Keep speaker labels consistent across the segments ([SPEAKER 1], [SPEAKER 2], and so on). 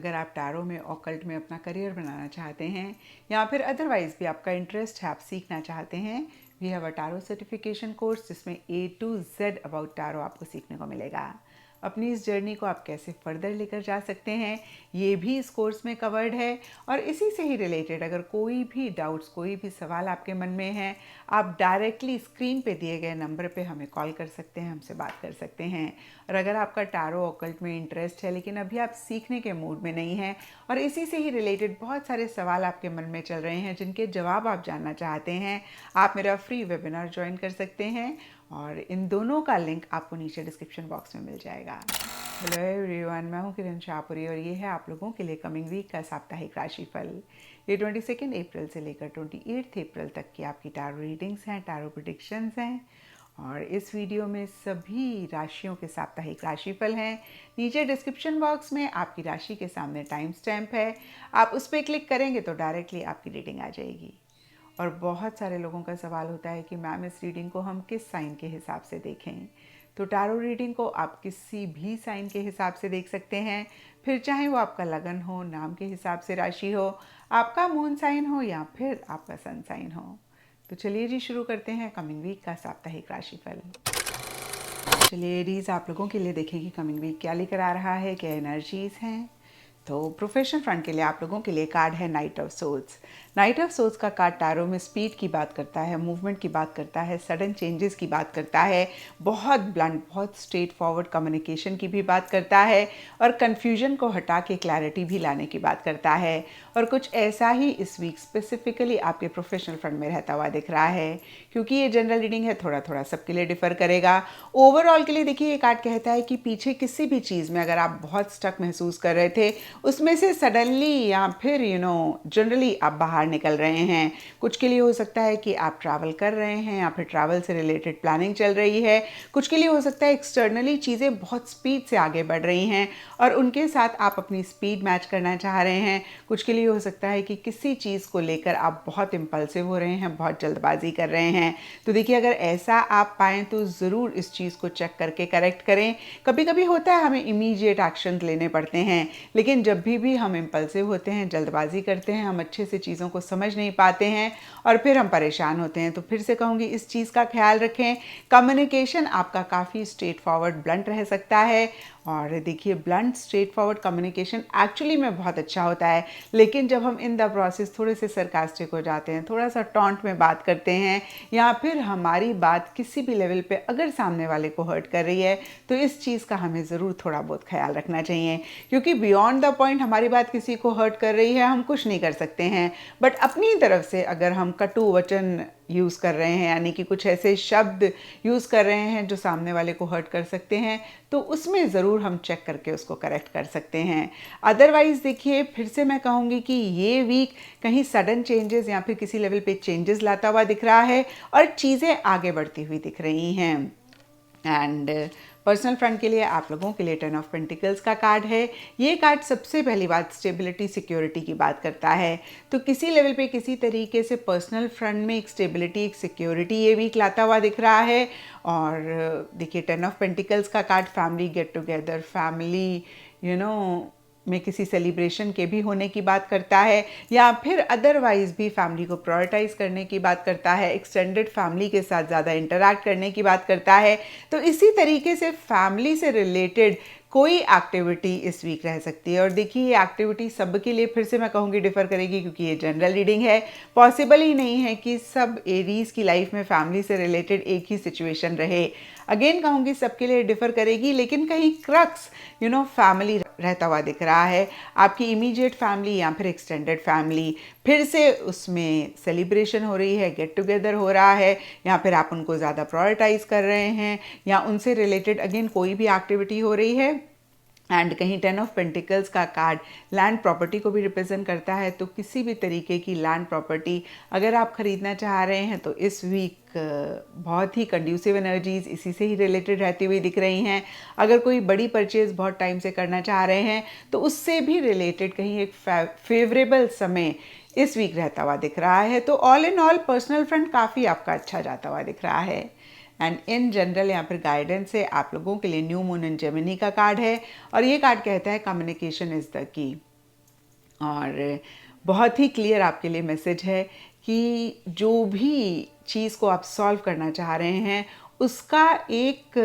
[SPEAKER 1] अगर आप टैरो में ऑकल्ट में अपना करियर बनाना चाहते हैं या फिर अदरवाइज भी आपका इंटरेस्ट है, आप सीखना चाहते हैं, we have a tarot certification course जिसमें A to Z about tarot आपको सीखने को मिलेगा। अपनी इस जर्नी को आप कैसे फर्दर लेकर जा सकते हैं ये भी इस कोर्स में कवर्ड है। और इसी से ही रिलेटेड अगर कोई भी डाउट्स, कोई भी सवाल आपके मन में है, आप डायरेक्टली स्क्रीन पे दिए गए नंबर पे हमें कॉल कर सकते हैं, हमसे बात कर सकते हैं। और अगर आपका टैरो ऑकल्ट में इंटरेस्ट है लेकिन अभी आप सीखने के मूड में नहीं हैं और इसी से ही रिलेटेड बहुत सारे सवाल आपके मन में चल रहे हैं जिनके जवाब आप जानना चाहते हैं, आप मेरा फ्री वेबिनार ज्वाइन कर सकते हैं और इन दोनों का लिंक आपको नीचे डिस्क्रिप्शन बॉक्स में मिल जाएगा। हेलो एवरीवन, मैं हूं किरण शाहपुरी और ये है आप लोगों के लिए कमिंग वीक का साप्ताहिक राशिफल। ये 22 अप्रैल से लेकर 28 अप्रैल तक की आपकी टैरो रीडिंग्स हैं, टैरो प्रेडिक्शंस हैं और इस वीडियो में सभी राशियों के साप्ताहिक राशिफल हैं। नीचे डिस्क्रिप्शन बॉक्स में आपकी राशि के सामने टाइम स्टैम्प है, आप उस पर क्लिक करेंगे तो डायरेक्टली आपकी रीडिंग आ जाएगी। और बहुत सारे लोगों का सवाल होता है कि मैम इस रीडिंग को हम किस साइन के हिसाब से देखें। तो टैरो रीडिंग को आप किसी भी साइन के हिसाब से देख सकते हैं, फिर चाहे वो आपका लगन हो, नाम के हिसाब से राशि हो, आपका मून साइन हो या फिर आपका सन साइन हो। तो चलिए जी शुरू करते हैं कमिंग वीक का साप्ताहिक राशिफल। चलिए एरीज, आप लोगों के लिए देखें कि कमिंग वीक क्या लेकर आ रहा है, क्या एनर्जीज हैं। तो प्रोफेशनल फ्रंट के लिए आप लोगों के लिए कार्ड है night of swords. Night of swords का कार्ड टैरो में स्पीड की बात करता है, मूवमेंट की बात करता है, सडन चेंजेस की बात करता है, बहुत ब्लंट, बहुत स्ट्रेट फॉरवर्ड कम्युनिकेशन की भी बात करता है और कन्फ्यूजन को हटा के क्लैरिटी भी लाने की बात करता है। और कुछ ऐसा ही इस वीक स्पेसिफिकली आपके प्रोफेशनल फ्रंट में रहता हुआ दिख रहा है। क्योंकि ये जनरल रीडिंग है, थोड़ा थोड़ा सबके लिए डिफर करेगा। ओवरऑल के लिए देखिए, ये कार्ड कहता है कि पीछे किसी भी चीज़ में अगर आप बहुत स्टक महसूस कर रहे थे, उसमें से सडनली या फिर जनरली आप बाहर निकल रहे हैं। कुछ के लिए हो सकता है कि आप ट्रैवल कर रहे हैं या फिर ट्रैवल से रिलेटेड प्लानिंग चल रही है। कुछ के लिए हो सकता है एक्सटर्नली चीज़ें बहुत स्पीड से आगे बढ़ रही हैं और उनके साथ आप अपनी स्पीड मैच करना चाह रहे हैं। कुछ के लिए हो सकता है कि किसी चीज़ को लेकर आप बहुत इम्पल्सिव हो रहे हैं, बहुत जल्दबाजी कर रहे हैं। तो देखिए, अगर ऐसा आप पाएँ तो ज़रूर इस चीज़ को चेक करके करेक्ट करें। कभी कभी होता है हमें इमीडिएट एक्शन लेने पड़ते हैं, लेकिन जब भी हम इम्पल्सिव होते हैं, जल्दबाजी करते हैं, हम अच्छे से चीज़ों को समझ नहीं पाते हैं और फिर हम परेशान होते हैं। तो फिर से कहूँगी, इस चीज़ का ख्याल रखें। कम्युनिकेशन आपका काफ़ी स्ट्रेट फॉरवर्ड, ब्लंट रह सकता है। और देखिए, blunt straight forward communication actually में बहुत अच्छा होता है, लेकिन जब हम इन द प्रोसेस थोड़े से सरकास्टिक हो जाते हैं, थोड़ा सा टॉन्ट में बात करते हैं या फिर हमारी बात किसी भी लेवल पे अगर सामने वाले को हर्ट कर रही है, तो इस चीज़ का हमें ज़रूर थोड़ा बहुत ख्याल रखना चाहिए। क्योंकि बियॉन्ड द पॉइंट हमारी बात किसी को हर्ट कर रही है, हम कुछ नहीं कर सकते हैं। बट अपनी तरफ से अगर हम कटु वचन यूज़ कर रहे हैं, यानी कि कुछ ऐसे शब्द यूज़ कर रहे हैं जो सामने वाले को हर्ट कर सकते हैं, तो उसमें ज़रूर हम चेक करके उसको करेक्ट कर सकते हैं। अदरवाइज़ देखिए, फिर से मैं कहूँगी कि ये वीक कहीं सडन चेंजेस या फिर किसी लेवल पे चेंजेस लाता हुआ दिख रहा है और चीज़ें आगे बढ़ती हुई दिख रही हैं। एंड पर्सनल फ्रंट के लिए आप लोगों के लिए 10 ऑफ पेंटिकल्स का कार्ड है। ये कार्ड सबसे पहली बात स्टेबिलिटी, सिक्योरिटी की बात करता है। तो किसी लेवल पे किसी तरीके से पर्सनल फ्रंट में एक स्टेबिलिटी, एक सिक्योरिटी ये वीक लाता हुआ दिख रहा है। और देखिए, 10 ऑफ पेंटिकल्स का card family get together, family में किसी सेलिब्रेशन के भी होने की बात करता है या फिर अदरवाइज भी फैमिली को प्रायोरिटाइज करने की बात करता है, एक्सटेंडेड फैमिली के साथ ज़्यादा इंटरैक्ट करने की बात करता है। तो इसी तरीके से फैमिली से रिलेटेड कोई एक्टिविटी इस वीक रह सकती है। और देखिए, ये एक्टिविटी सबके लिए फिर से मैं कहूँगी डिफ़र करेगी, क्योंकि ये जनरल रीडिंग है। पॉसिबल ही नहीं है कि सब एरीज की लाइफ में फैमिली से रिलेटेड एक ही सिचुएशन रहे। अगेन कहूँगी सबके लिए डिफ़र करेगी, लेकिन कहीं क्रक्स फैमिली रहता हुआ दिख रहा है। आपकी इमीडिएट फैमिली या फिर एक्सटेंडेड फैमिली, फिर से उसमें सेलिब्रेशन हो रही है, गेट टुगेदर हो रहा है, या फिर आप उनको ज़्यादा प्रायोरिटाइज कर रहे हैं या उनसे रिलेटेड अगेन कोई भी एक्टिविटी हो रही है। एंड कहीं 10 ऑफ पेंटिकल्स का कार्ड लैंड प्रॉपर्टी को भी रिप्रेजेंट करता है। तो किसी भी तरीके की लैंड प्रॉपर्टी अगर आप ख़रीदना चाह रहे हैं तो इस वीक बहुत ही कंड्यूसिव एनर्जीज इसी से ही रिलेटेड रहती हुई दिख रही हैं। अगर कोई बड़ी परचेज बहुत टाइम से करना चाह रहे हैं तो उससे भी रिलेटेड कहीं एक फेवरेबल समय इस वीक रहता हुआ दिख रहा है। तो all in all personal front काफ़ी आपका अच्छा जाता हुआ दिख रहा है। एंड इन जनरल यहाँ पर गाइडेंस है आप लोगों के लिए न्यू मून इन जेमिनी का कार्ड है और ये कार्ड कहता है कम्युनिकेशन इज़ द की। और बहुत ही क्लियर आपके लिए मैसेज है कि जो भी चीज़ को आप सॉल्व करना चाह रहे हैं उसका एक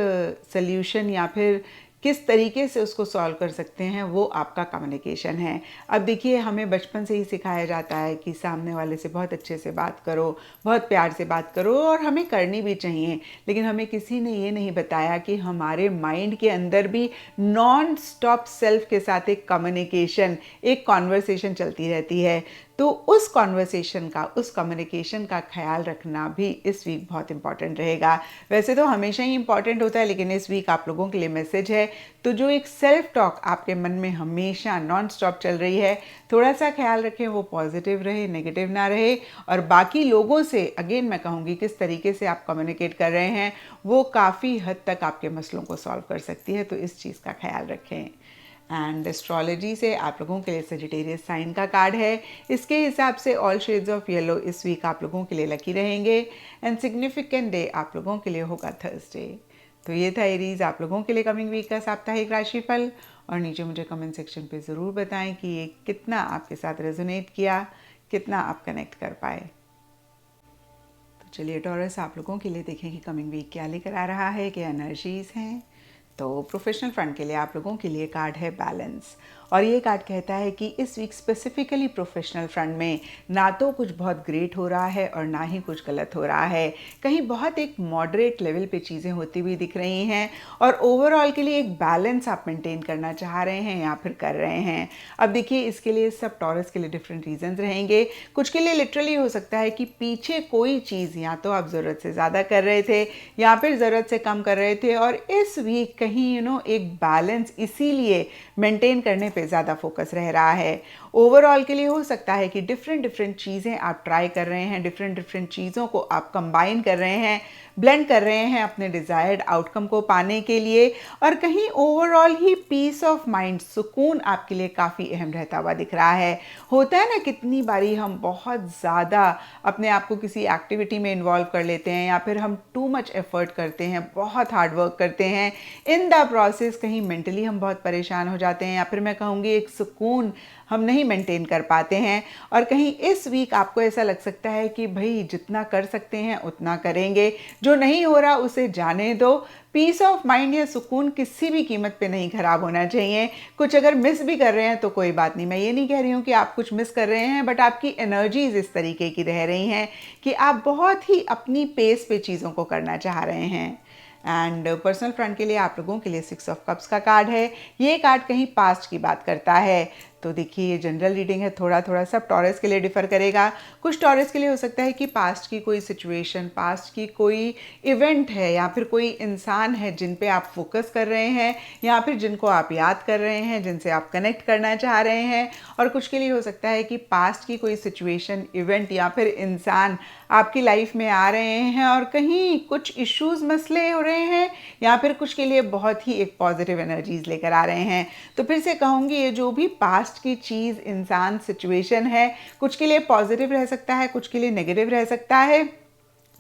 [SPEAKER 1] सल्यूशन या फिर किस तरीके से उसको सॉल्व कर सकते हैं वो आपका कम्युनिकेशन है। अब देखिए, हमें बचपन से ही सिखाया जाता है कि सामने वाले से बहुत अच्छे से बात करो, बहुत प्यार से बात करो, और हमें करनी भी चाहिए। लेकिन हमें किसी ने ये नहीं बताया कि हमारे माइंड के अंदर भी नॉन स्टॉप सेल्फ के साथ एक कम्युनिकेशन, एक कॉन्वर्सेशन चलती रहती है। तो उस कॉन्वर्सेशन का, उस कम्युनिकेशन का ख्याल रखना भी इस वीक बहुत इंपॉर्टेंट रहेगा। वैसे तो हमेशा ही इंपॉर्टेंट होता है, लेकिन इस वीक आप लोगों के लिए मैसेज है। तो जो एक सेल्फ टॉक आपके मन में हमेशा नॉन स्टॉप चल रही है, थोड़ा सा ख्याल रखें वो पॉजिटिव रहे, नेगेटिव ना रहे। और बाकी लोगों से अगेन मैं कहूँगी किस तरीके से आप कम्युनिकेट कर रहे हैं वो काफ़ी हद तक आपके मसलों को सॉल्व कर सकती है। तो इस चीज़ का ख्याल रखें। एंड एस्ट्रोलॉजी से आप लोगों के लिए सजिटेरियस साइन का कार्ड है। इसके हिसाब से ऑल शेड्स ऑफ येलो इस वीक आप लोगों के लिए लकी रहेंगे। एंड सिग्निफिकेंट डे आप लोगों के लिए होगा थर्सडे। तो ये था एरीज आप लोगों के लिए कमिंग वीक का साप्ताहिक राशिफल। और नीचे मुझे कमेंट सेक्शन पे ज़रूर बताएं कि ये कितना आपके साथ रेजोनेट किया, कितना आप कनेक्ट कर पाए। तो चलिए टॉरस, आप लोगों के लिए देखें कि कमिंग वीक क्या लेकर आ रहा है, क्या एनर्जीज हैं। तो प्रोफेशनल फ्रंट के लिए आप लोगों के लिए कार्ड है बैलेंस। और ये कार्ड कहता है कि इस वीक स्पेसिफिकली प्रोफेशनल फ्रंट में ना तो कुछ बहुत ग्रेट हो रहा है और ना ही कुछ गलत हो रहा है। कहीं बहुत एक मॉडरेट लेवल पे चीज़ें होती हुई दिख रही हैं और ओवरऑल के लिए एक बैलेंस आप मेंटेन करना चाह रहे हैं या फिर कर रहे हैं। अब देखिए, इसके लिए सब टॉरस के लिए डिफरेंट रीजंस रहेंगे। कुछ के लिए लिटरली हो सकता है कि पीछे कोई चीज़ या तो आप ज़रूरत से ज़्यादा कर रहे थे या फिर ज़रूरत से कम कर रहे थे, और इस वीक कहीं एक बैलेंस इसीलिए मेंटेन करने पे ज़्यादा फोकस रह रहा है। ओवरऑल के लिए हो सकता है कि डिफरेंट चीज़ें आप ट्राई कर रहे हैं, डिफरेंट चीज़ों को आप कंबाइन कर रहे हैं, ब्लेंड कर रहे हैं अपने डिज़ायर्ड आउटकम को पाने के लिए। और कहीं ओवरऑल ही पीस ऑफ माइंड, सुकून आपके लिए काफ़ी अहम रहता हुआ दिख रहा है। होता है ना, कितनी बारी हम बहुत ज़्यादा अपने आप को किसी एक्टिविटी में इन्वॉल्व कर लेते हैं या फिर हम टू मच एफर्ट करते हैं, बहुत हार्ड वर्क करते हैं, इन द प्रोसेस कहीं मेंटली हम बहुत परेशान हो जाते हैं या फिर मैं कहूँगी एक सुकून हम नहीं मेंटेन कर पाते हैं। और कहीं इस वीक आपको ऐसा लग सकता है कि भाई जितना कर सकते हैं उतना करेंगे, जो नहीं हो रहा उसे जाने दो। पीस ऑफ माइंड या सुकून किसी भी कीमत पे नहीं खराब होना चाहिए। कुछ अगर मिस भी कर रहे हैं तो कोई बात नहीं, मैं ये नहीं कह रही हूँ कि आप कुछ मिस कर रहे हैं, बट आपकी एनर्जीज इस तरीके की रह रही हैं कि आप बहुत ही अपनी पेस पे चीज़ों को करना चाह रहे हैं। एंड पर्सनल फ्रंट के लिए आप लोगों के लिए 6 ऑफ कप्स का कार्ड है। ये कार्ड कहीं पास्ट की बात करता है। तो देखिए, ये जनरल रीडिंग है, थोड़ा थोड़ा सब टॉरस के लिए डिफर करेगा। कुछ टॉरस के लिए हो सकता है कि पास्ट की कोई सिचुएशन, पास्ट की कोई इवेंट है या फिर कोई इंसान है जिन पे आप फोकस कर रहे हैं या फिर जिनको आप याद कर रहे हैं, जिनसे आप कनेक्ट करना चाह रहे हैं। और कुछ के लिए हो सकता है कि पास्ट की कोई सिचुएशन, इवेंट या फिर इंसान आपकी लाइफ में आ रहे हैं और कहीं कुछ इश्यूज, मसले हो रहे हैं, या फिर कुछ के लिए बहुत ही एक पॉजिटिव एनर्जीज लेकर आ रहे हैं। तो फिर से कहूँगी, ये जो भी पास्ट की चीज़, इंसान, सिचुएशन है, कुछ के लिए पॉजिटिव रह सकता है, कुछ के लिए नेगेटिव रह सकता है।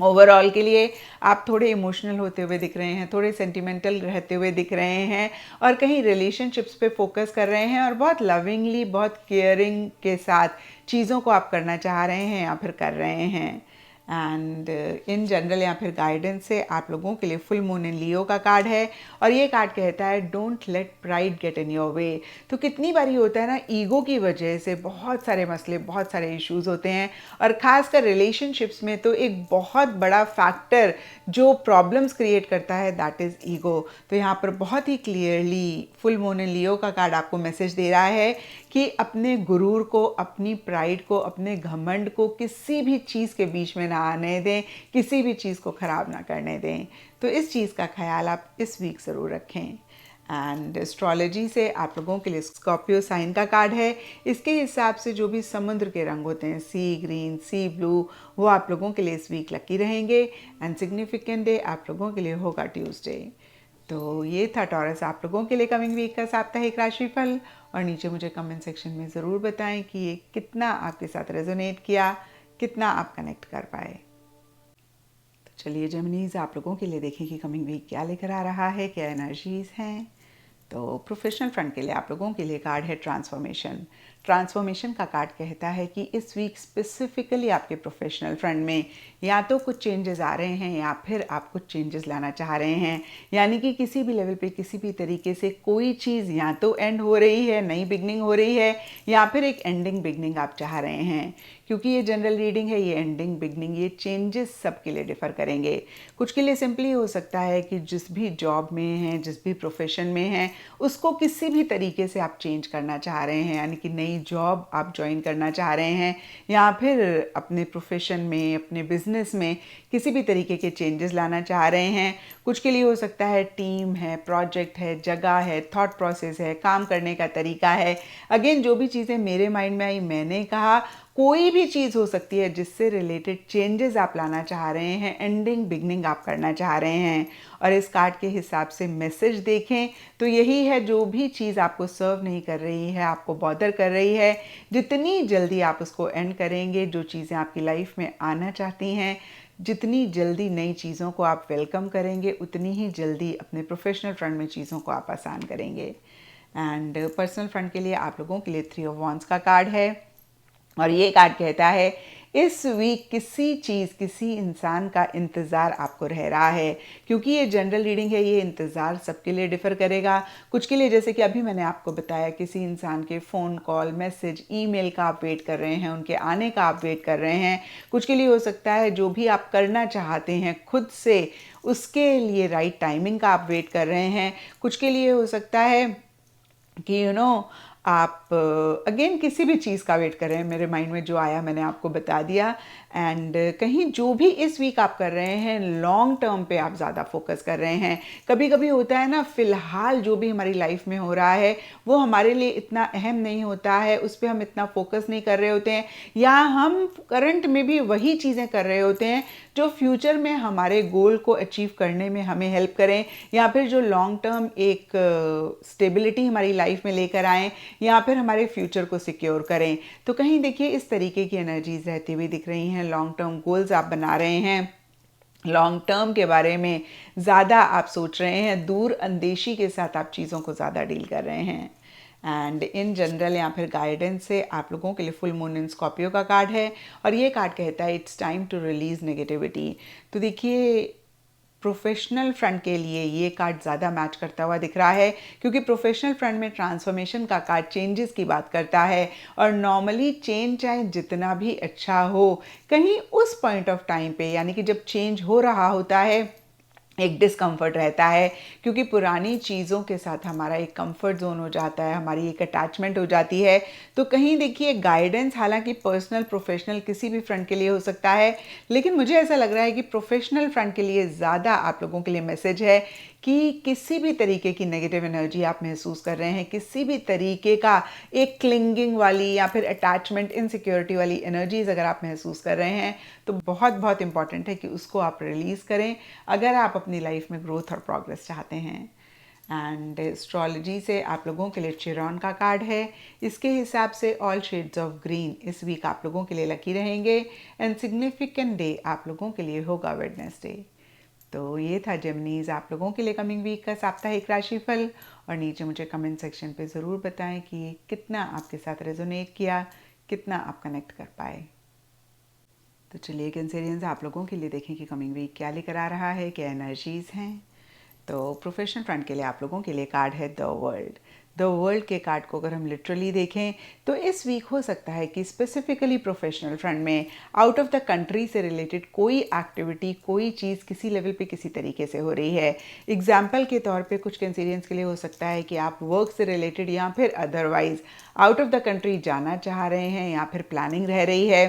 [SPEAKER 1] ओवरऑल के लिए आप थोड़े इमोशनल होते हुए दिख रहे हैं, थोड़े सेंटिमेंटल रहते हुए दिख रहे हैं और कहीं रिलेशनशिप्स पे फोकस कर रहे हैं और बहुत लविंगली, बहुत केयरिंग के साथ चीज़ों को आप करना चाह रहे हैं या फिर कर रहे हैं। एंड इन जनरल या फिर गाइडेंस से आप लोगों के लिए फुल मून इन लियो का कार्ड है। और ये कार्ड कहता है don't let pride get in your way. तो कितनी बारी होता है ना, ईगो की वजह से बहुत सारे मसले, बहुत सारे इश्यूज होते हैं, और ख़ासकर रिलेशनशिप्स में तो एक बहुत बड़ा फैक्टर जो प्रॉब्लम्स क्रिएट करता है, दैट इज़ ईगो। तो यहाँ पर बहुत ही क्लियरली फुल मून इन लियो का कार्ड आपको मैसेज दे रहा है कि अपने गुरूर को, अपनी प्राइड को, अपने घमंड को किसी भी चीज़ के बीच में ना आने दें, किसी भी चीज़ को ख़राब ना करने दें। तो इस चीज़ का ख्याल आप इस वीक ज़रूर रखें। एंड एस्ट्रोलॉजी से आप लोगों के लिए स्कॉर्पियो साइन का कार्ड है। इसके हिसाब से जो भी समुद्र के रंग होते हैं, सी ग्रीन, सी ब्लू, वो आप लोगों के लिए इस वीक लकी रहेंगे। एंड सिग्निफिकेंट डे आप लोगों के लिए होगा ट्यूसडे। तो ये था टॉरस आप लोगों के लिए कमिंग वीक का साप्ताहिक राशिफल। और नीचे मुझे कमेंट सेक्शन में ज़रूर बताएं कि ये कितना आपके साथ रेजोनेट किया, कितना आप कनेक्ट कर पाए। तो चलिए जेमिनीज, आप लोगों के लिए देखें कि कमिंग वीक क्या लेकर आ रहा है, क्या एनर्जीज हैं। तो प्रोफेशनल फ्रंट के लिए आप लोगों के लिए कार्ड है ट्रांसफॉर्मेशन। ट्रांसफॉर्मेशन का कार्ड कहता है कि इस वीक स्पेसिफिकली आपके प्रोफेशनल फ्रंट में या तो कुछ चेंजेस आ रहे हैं या फिर आप कुछ चेंजेस लाना चाह रहे हैं, यानी कि किसी भी लेवल पे किसी भी तरीके से कोई चीज़ या तो एंड हो रही है, नई बिगनिंग हो रही है, या फिर एक एंडिंग बिगनिंग आप चाह रहे हैं। क्योंकि ये जनरल रीडिंग है, ये एंडिंग बिगनिंग, ये चेंजेस सबके लिए डिफ़र करेंगे। कुछ के लिए सिंपली हो सकता है कि जिस भी जॉब में हैं, जिस भी प्रोफेशन में हैं, उसको किसी भी तरीके से आप चेंज करना चाह रहे हैं, यानी कि नई जॉब आप ज्वाइन करना चाह रहे हैं, या फिर अपने प्रोफेशन में, अपने बिजनेस में किसी भी तरीके के चेंजेस लाना चाह रहे हैं। कुछ के लिए हो सकता है टीम है, प्रोजेक्ट है, जगह है, थॉट प्रोसेस है, काम करने का तरीका है। अगेन जो भी चीज़ें मेरे माइंड में आई मैंने कहा, कोई भी चीज़ हो सकती है जिससे रिलेटेड चेंजेस आप लाना चाह रहे हैं, एंडिंग बिगनिंग आप करना चाह रहे हैं। और इस कार्ड के हिसाब से मैसेज देखें तो यही है, जो भी चीज़ आपको सर्व नहीं कर रही है, आपको बॉदर कर रही है, जितनी जल्दी आप उसको एंड करेंगे, जो चीज़ें आपकी लाइफ में आना चाहती हैं, जितनी जल्दी नई चीज़ों को आप वेलकम करेंगे, उतनी ही जल्दी अपने प्रोफेशनल फ्रंट में चीज़ों को आप आसान करेंगे। एंड पर्सनल फ्रंट के लिए आप लोगों के लिए 3 ऑफ वॉन्ड्स का कार्ड है, और ये कार्ड कहता है इस वीक किसी चीज़, किसी इंसान का इंतज़ार आपको रह रहा है। क्योंकि ये जनरल रीडिंग है, ये इंतज़ार सबके लिए डिफ़र करेगा। कुछ के लिए, जैसे कि अभी मैंने आपको बताया, किसी इंसान के फ़ोन कॉल, मैसेज, ईमेल का आप वेट कर रहे हैं, उनके आने का आप वेट कर रहे हैं। कुछ के लिए हो सकता है जो भी आप करना चाहते हैं खुद से, उसके लिए राइट टाइमिंग का आप वेट कर रहे हैं। कुछ के लिए हो सकता है कि आप अगेन किसी भी चीज़ का वेट कर रहे हैं। मेरे माइंड में जो आया मैंने आपको बता दिया। एंड कहीं जो भी इस वीक आप कर रहे हैं, लॉन्ग टर्म पे आप ज़्यादा फोकस कर रहे हैं। कभी कभी होता है ना, फ़िलहाल जो भी हमारी लाइफ में हो रहा है वो हमारे लिए इतना अहम नहीं होता है, उस पर हम इतना फोकस नहीं कर रहे होते हैं, या हम करंट में भी वही चीज़ें कर रहे होते हैं जो फ्यूचर में हमारे गोल को अचीव करने में हमें हेल्प करें, या फिर जो लॉन्ग टर्म एक स्टेबिलिटी हमारी लाइफ में लेकर आएँ, या फिर हमारे फ्यूचर को सिक्योर करें। तो कहीं देखिए इस तरीके की एनर्जीज रहती हुई दिख रही हैं। लॉन्ग टर्म गोल्स आप बना रहे हैं, लॉन्ग टर्म के बारे में ज़्यादा आप सोच रहे हैं, दूर अंदेशी के साथ आप चीज़ों को ज़्यादा डील कर रहे हैं। एंड इन जनरल या फिर गाइडेंस से आप लोगों के लिए फुल मून इन स्कॉर्पियो का कार्ड है, और ये कार्ड कहता है it's time to release negativity. तो देखिए प्रोफेशनल फ्रंट के लिए ये कार्ड ज़्यादा मैच करता हुआ दिख रहा है, क्योंकि प्रोफेशनल फ्रंट में ट्रांसफॉर्मेशन का कार्ड चेंजेस की बात करता है, और नॉर्मली चेंज चाहे जितना भी अच्छा हो, कहीं उस पॉइंट ऑफ टाइम पे, यानी कि जब चेंज हो रहा होता है, एक डिस्कम्फर्ट रहता है, क्योंकि पुरानी चीज़ों के साथ हमारा एक कंफर्ट जोन हो जाता है, हमारी एक अटैचमेंट हो जाती है। तो कहीं देखिए गाइडेंस हालांकि पर्सनल प्रोफेशनल किसी भी फ्रंट के लिए हो सकता है, लेकिन मुझे ऐसा लग रहा है कि प्रोफेशनल फ्रंट के लिए ज़्यादा आप लोगों के लिए मैसेज है कि किसी भी तरीके की नेगेटिव एनर्जी आप महसूस कर रहे हैं, किसी भी तरीके का एक क्लिंगिंग वाली या फिर अटैचमेंट, इनसिक्योरिटी वाली एनर्जीज अगर आप महसूस कर रहे हैं, तो बहुत बहुत इंपॉर्टेंट है कि उसको आप रिलीज़ करें अगर आप अपनी लाइफ में ग्रोथ और प्रोग्रेस चाहते हैं। एंड एस्ट्रोलॉजी से आप लोगों के लिए चिरॉन का कार्ड है। इसके हिसाब से ऑल शेड्स ऑफ ग्रीन इस वीक आप लोगों के लिए लकी रहेंगे, एंड सिग्निफिकेंट डे आप लोगों के लिए होगा वेडनेसडे। तो ये था जेमिनीज आप लोगों के लिए कमिंग वीक का साप्ताहिक राशिफल, और नीचे मुझे कमेंट सेक्शन पे ज़रूर बताएं कि ये कितना आपके साथ रेजोनेट किया, कितना आप कनेक्ट कर पाए। तो चलिए कैंसेरियंस आप लोगों के लिए देखें कि कमिंग वीक क्या लेकर आ रहा है, क्या एनर्जीज़ हैं। तो प्रोफेशनल फ्रंट के लिए आप लोगों के लिए कार्ड है द वर्ल्ड। द वर्ल्ड के कार्ड को अगर हम लिटरली देखें तो इस वीक हो सकता है कि स्पेसिफिकली प्रोफेशनल फ्रंट में आउट ऑफ द कंट्री से रिलेटेड कोई एक्टिविटी, कोई चीज़ किसी लेवल पे किसी तरीके से हो रही है। एग्जाम्पल के तौर पे कुछ कैंसेरियंस के लिए हो सकता है कि आप वर्क से रिलेटेड या फिर otherwise out of the country जाना चाह रहे हैं, या फिर प्लानिंग रह रही है।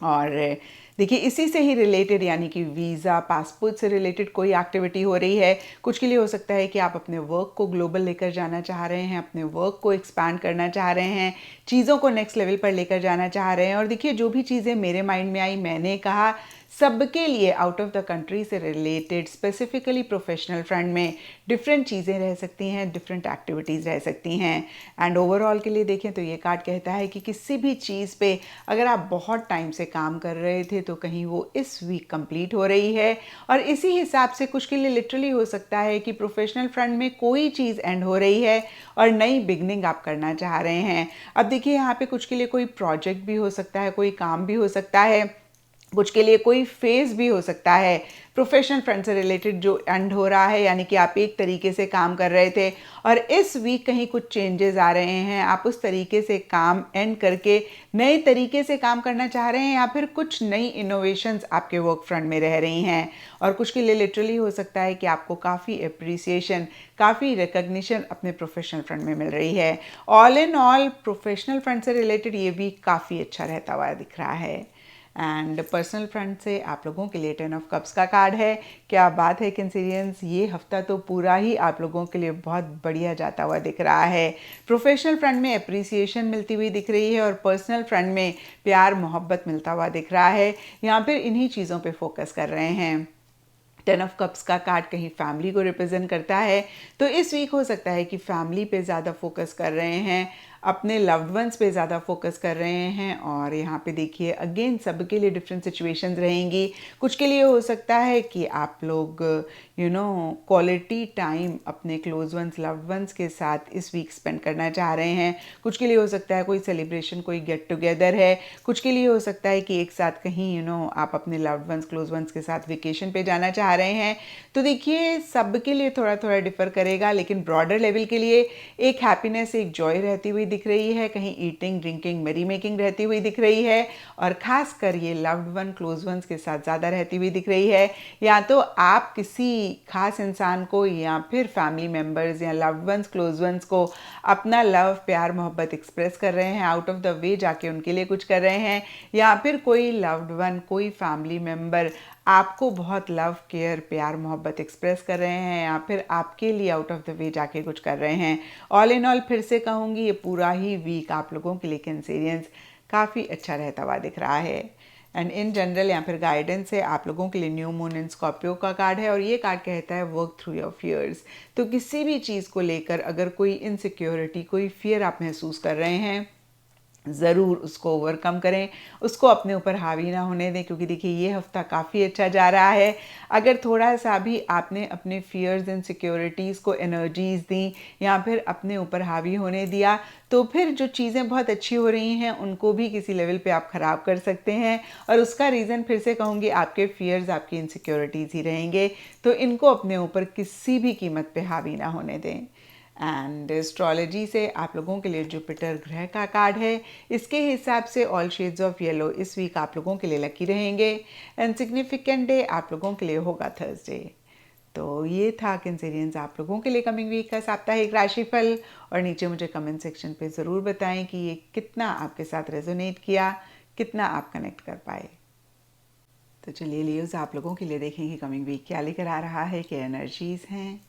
[SPEAKER 1] और देखिए इसी से ही रिलेटेड, यानी कि वीज़ा, पासपोर्ट से रिलेटेड कोई एक्टिविटी हो रही है। कुछ के लिए हो सकता है कि आप अपने वर्क को ग्लोबल लेकर जाना चाह रहे हैं, अपने वर्क को एक्सपैंड करना चाह रहे हैं, चीज़ों को नेक्स्ट लेवल पर लेकर जाना चाह रहे हैं। और देखिए जो भी चीज़ें मेरे माइंड में आई मैंने कहा, सबके लिए आउट ऑफ द कंट्री से रिलेटेड स्पेसिफिकली प्रोफेशनल फ्रंट में डिफरेंट चीज़ें रह सकती हैं, डिफरेंट एक्टिविटीज़ रह सकती हैं। एंड ओवरऑल के लिए देखें तो ये कार्ड कहता है कि किसी भी चीज़ पे अगर आप बहुत टाइम से काम कर रहे थे तो कहीं वो इस वीक कंप्लीट हो रही है, और इसी हिसाब से कुछ के लिए लिटरली हो सकता है कि प्रोफेशनल फ्रंट में कोई चीज़ एंड हो रही है और नई बिगनिंग आप करना चाह रहे हैं। अब देखिए यहाँ पे कुछ के लिए कोई प्रोजेक्ट भी हो सकता है, कोई काम भी हो सकता है, कुछ के लिए कोई फेज़ भी हो सकता है प्रोफेशनल फ्रंट से रिलेटेड जो एंड हो रहा है, यानी कि आप एक तरीके से काम कर रहे थे और इस वीक कहीं कुछ चेंजेस आ रहे हैं, आप उस तरीके से काम एंड करके नए तरीके से काम करना चाह रहे हैं, या फिर कुछ नई इनोवेशंस आपके वर्क फ्रंट में रह रही हैं। और कुछ के लिए लिटरली हो सकता है कि आपको काफ़ी अप्रिसिएशन, काफ़ी रिकग्निशन अपने प्रोफेशनल फ्रंट में मिल रही है। All in all professional front से रिलेटेड ये वीक काफ़ी अच्छा रहता हुआ दिख रहा है। एंड पर्सनल फ्रंट से आप लोगों के लिए 10 ऑफ कप्स का कार्ड है। क्या बात है कैंसेरियंस, ये हफ्ता तो पूरा ही आप लोगों के लिए बहुत बढ़िया जाता हुआ दिख रहा है। प्रोफेशनल फ्रंट में अप्रिसिएशन मिलती हुई दिख रही है और पर्सनल फ्रंट में प्यार मोहब्बत मिलता हुआ दिख रहा है। यहाँ पर इन्हीं चीज़ों पे फोकस कर रहे हैं। 10 ऑफ कप्स का कार्ड कहीं फैमिली को रिप्रेजेंट करता है, तो इस वीक हो सकता है कि फैमिली पे ज़्यादा फोकस कर रहे हैं, अपने लव्ड वंस पे ज़्यादा फोकस कर रहे हैं। और यहाँ पे देखिए अगेन सबके लिए डिफरेंट सिचुएशंस रहेंगी। कुछ के लिए हो सकता है कि आप लोग क्वालिटी टाइम अपने क्लोज वंस, लव्ड वंस के साथ इस वीक स्पेंड करना चाह रहे हैं। कुछ के लिए हो सकता है कोई सेलिब्रेशन, कोई गेट टुगेदर है। कुछ के लिए हो सकता है कि एक साथ कहीं आप अपने लव्ड वंस, क्लोज वंस के साथ वेकेशन पे जाना चाह रहे हैं। तो देखिए सबके लिए थोड़ा थोड़ा डिफर करेगा, लेकिन ब्रॉडर लेवल के लिए एक हैप्पीनेस, एक जॉय रहती हुई दिख रही है, कहीं ईटिंग, ड्रिंकिंग, मेरी मेकिंग रहती हुई दिख रही है, और खासकर ये लव्ड वन, क्लोज वंस के साथ ज़्यादा रहती हुई दिख रही है। या तो आप किसी खास इंसान को या फिर फैमिली मेम्बर्स या लव्ड वंस, क्लोज वंस को अपना लव, प्यार, मोहब्बत एक्सप्रेस कर रहे हैं, आउट ऑफ द वे जाके उनके लिए कुछ कर रहे हैं, या फिर कोई लव्ड वन, कोई फैमिली मेम्बर आपको बहुत लव, केयर, प्यार, मोहब्बत एक्सप्रेस कर रहे हैं, या फिर आपके लिए आउट ऑफ द वे जाके कुछ कर रहे हैं। ऑल इन ऑल फिर से कहूँगी ये पूरा ही वीक आप लोगों के लिए कैंसेरियंस काफ़ी अच्छा रहता हुआ दिख रहा है। एंड इन जनरल या फिर गाइडेंस है आप लोगों के लिए न्यू मून इन स्कॉर्पियो का कार्ड है, और ये कार्ड कहता है वर्क थ्रू योर फियर्स। तो किसी भी चीज़ को लेकर अगर कोई इनसिक्योरिटी, कोई फियर आप महसूस कर रहे हैं, ज़रूर उसको ओवरकम करें, उसको अपने ऊपर हावी ना होने दें, क्योंकि देखिए ये हफ्ता काफ़ी अच्छा जा रहा है। अगर थोड़ा सा भी आपने अपने फियर्स, इनसिक्योरिटीज़ को एनर्जीज़ दी या फिर अपने ऊपर हावी होने दिया, तो फिर जो चीज़ें बहुत अच्छी हो रही हैं उनको भी किसी लेवल पे आप ख़राब कर सकते हैं। और उसका रीज़न फिर से कहूँगी आपके फियर्स, आपकी इनसिक्योरिटीज़ ही रहेंगे। तो इनको अपने ऊपर किसी भी कीमत पे हावी ना होने दें। एंड एस्ट्रोलॉजी से आप लोगों के लिए जुपिटर ग्रह का कार्ड है। इसके हिसाब से ऑल शेड्स ऑफ येलो इस वीक आप लोगों के लिए लकी रहेंगे। एंड सिग्निफिकेंट डे आप लोगों के लिए होगा थर्सडे। तो ये था कैंसेरियंस आप लोगों के लिए कमिंग वीक का साप्ताहिक राशिफल। और नीचे मुझे कमेंट सेक्शन पे ज़रूर बताएं कि ये कितना आपके साथ रेजोनेट किया, कितना आप कनेक्ट कर पाए। तो चलिए लियोज़ आप लोगों के लिए देखें कि कमिंग वीक क्या लेकर आ रहा है, क्या एनर्जीज़ हैं।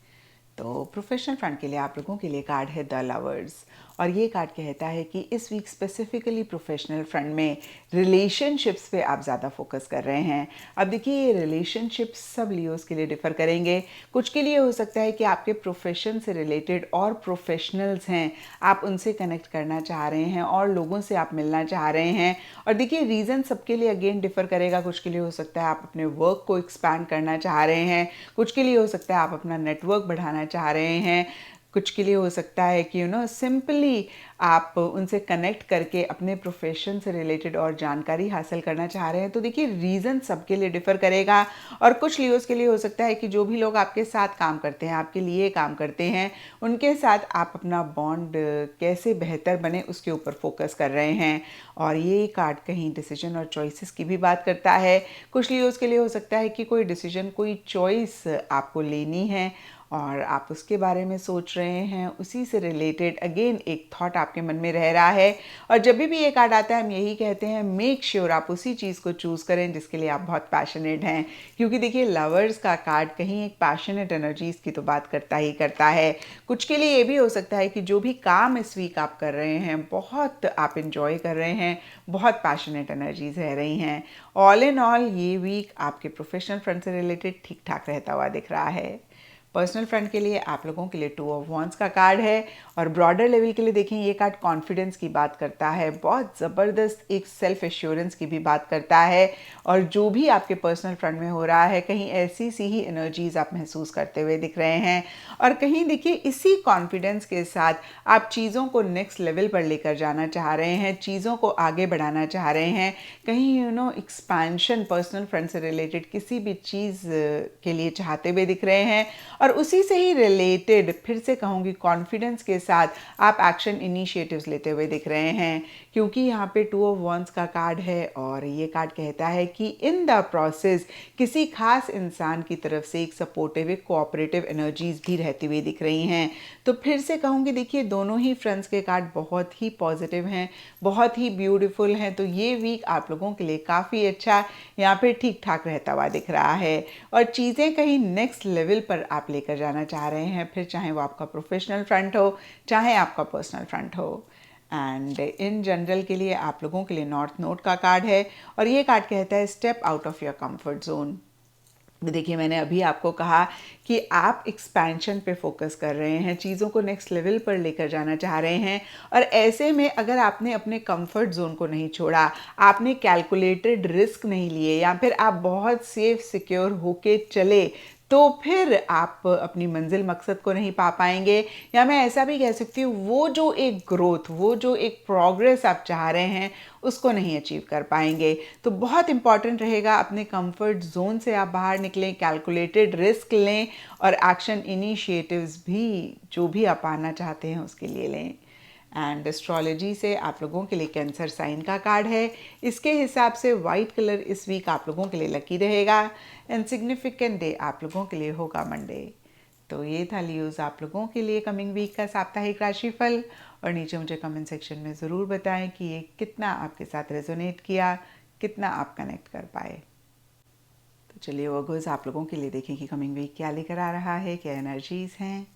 [SPEAKER 1] तो प्रोफेशनल फ्रंट के लिए आप लोगों के लिए कार्ड है द लवर्स, और ये कार्ड कहता है कि इस वीक स्पेसिफिकली प्रोफेशनल फ्रंट में रिलेशनशिप्स पे आप ज़्यादा फोकस कर रहे हैं। अब देखिए ये रिलेशनशिप्स सब लियोस के लिए डिफ़र करेंगे। कुछ के लिए हो सकता है कि आपके प्रोफेशन से रिलेटेड और प्रोफेशनल्स हैं, आप उनसे कनेक्ट करना चाह रहे हैं और लोगों से आप मिलना चाह रहे हैं। और देखिए रीज़न सबके लिए अगेन डिफ़र करेगा। कुछ के लिए हो सकता है आप अपने वर्क को एक्सपैंड करना चाह रहे हैं, कुछ के लिए हो सकता है आप अपना नेटवर्क बढ़ाना चाह रहे हैं, कुछ के लिए हो सकता है कि सिंपली आप उनसे कनेक्ट करके अपने प्रोफेशन से रिलेटेड और जानकारी हासिल करना चाह रहे हैं। तो देखिए रीज़न सबके लिए डिफ़र करेगा। और कुछ लियोस के लिए हो सकता है कि जो भी लोग आपके साथ काम करते हैं, आपके लिए काम करते हैं, उनके साथ आप अपना बॉन्ड कैसे बेहतर बने उसके ऊपर फोकस कर रहे हैं। और ये कार्ड कहीं डिसीजन और चॉइसेस की भी बात करता है। कुछ लियोस के लिए हो सकता है कि कोई डिसीजन, कोई चॉइस आपको लेनी है और आप उसके बारे में सोच रहे हैं, उसी से रिलेटेड अगेन एक थॉट आपके मन में रह रहा है। और जब भी ये कार्ड आता है हम यही कहते हैं, मेक श्योर आप उसी चीज़ को चूज़ करें जिसके लिए आप बहुत पैशनेट हैं। क्योंकि देखिए लवर्स का कार्ड कहीं एक पैशनेट एनर्जीज़ की तो बात करता ही करता है। कुछ के लिए ये भी हो सकता है कि जो भी काम इस वीक आप कर रहे हैं बहुत आप इंजॉय कर रहे हैं, बहुत पैशनेट एनर्जीज रह रही हैं। ऑल इन ऑल ये वीक आपके प्रोफेशनल फ्रंट से रिलेटेड ठीक ठाक रहता हुआ दिख रहा है। पर्सनल फ्रंट के लिए आप लोगों के लिए 2 ऑफ वॉन्ड्स का कार्ड है और ब्रॉडर लेवल के लिए देखें ये कार्ड कॉन्फिडेंस की बात करता है, बहुत ज़बरदस्त एक सेल्फ एश्योरेंस की भी बात करता है। और जो भी आपके पर्सनल फ्रंट में हो रहा है कहीं ऐसी सी ही एनर्जीज आप महसूस करते हुए दिख रहे हैं। और कहीं देखिए इसी कॉन्फिडेंस के साथ आप चीज़ों को नेक्स्ट लेवल पर लेकर जाना चाह रहे हैं, चीज़ों को आगे बढ़ाना चाह रहे हैं। कहीं एक्सपेंशन पर्सनल फ्रंट से रिलेटेड किसी भी चीज़ के लिए चाहते हुए दिख रहे हैं। और उसी से ही रिलेटेड फिर से कहूँगी कॉन्फिडेंस के साथ आप एक्शन इनिशिएटिव्स लेते हुए दिख रहे हैं। क्योंकि यहाँ पे 2 ऑफ वॉन्ड्स का कार्ड है और ये कार्ड कहता है कि इन द प्रोसेस किसी खास इंसान की तरफ से एक सपोर्टिव एक कोऑपरेटिव एनर्जीज भी रहती हुई दिख रही हैं। तो फिर से कहूँगी देखिए दोनों ही फ्रंट्स के कार्ड बहुत ही पॉजिटिव हैं, बहुत ही ब्यूटीफुल हैं। तो ये वीक आप लोगों के लिए काफ़ी अच्छा यहाँ पे ठीक ठाक रहता हुआ दिख रहा है और चीज़ें कहीं नेक्स्ट लेवल पर आप लेकर जाना चाह रहे हैं, फिर चाहे वो आपका प्रोफेशनल फ्रंट हो चाहे आपका पर्सनल फ्रंट हो। एंड इन जनरल के लिए आप लोगों के लिए नॉर्थ नोड का कार्ड है और ये कार्ड कहता है step out of your comfort zone. देखिए मैंने अभी आपको कहा कि आप एक्सपेंशन पे फोकस कर रहे हैं, चीज़ों को नेक्स्ट लेवल पर लेकर जाना चाह रहे हैं। और ऐसे में अगर आपने अपने कंफर्ट जोन को नहीं छोड़ा, आपने कैलकुलेटेड रिस्क नहीं लिए या फिर आप बहुत सेफ सिक्योर होके चले, तो फिर आप अपनी मंजिल मकसद को नहीं पा पाएंगे। या मैं ऐसा भी कह सकती हूँ वो जो एक ग्रोथ, वो जो एक प्रोग्रेस आप चाह रहे हैं उसको नहीं अचीव कर पाएंगे। तो बहुत इंपॉर्टेंट रहेगा अपने कंफर्ट जोन से आप बाहर निकलें, कैलकुलेटेड रिस्क लें और एक्शन इनिशिएटिव्स भी जो भी आप पाना चाहते हैं उसके लिए लें। एंड एस्ट्रोलॉजी से आप लोगों के लिए कैंसर साइन का कार्ड है। इसके हिसाब से वाइट कलर इस वीक आप लोगों के लिए लकी रहेगा एंड सिग्निफिकेंट डे आप लोगों के लिए होगा मंडे। तो ये था लियोज़ आप लोगों के लिए कमिंग वीक का साप्ताहिक राशिफल। और नीचे मुझे कमेंट सेक्शन में ज़रूर बताएं कि ये कितना आपके साथ रेजोनेट किया, कितना आप कनेक्ट कर पाए। तो चलिए वर्गोस आप लोगों के लिए देखें कि कमिंग वीक क्या लेकर आ रहा है, क्या एनर्जीज़ हैं।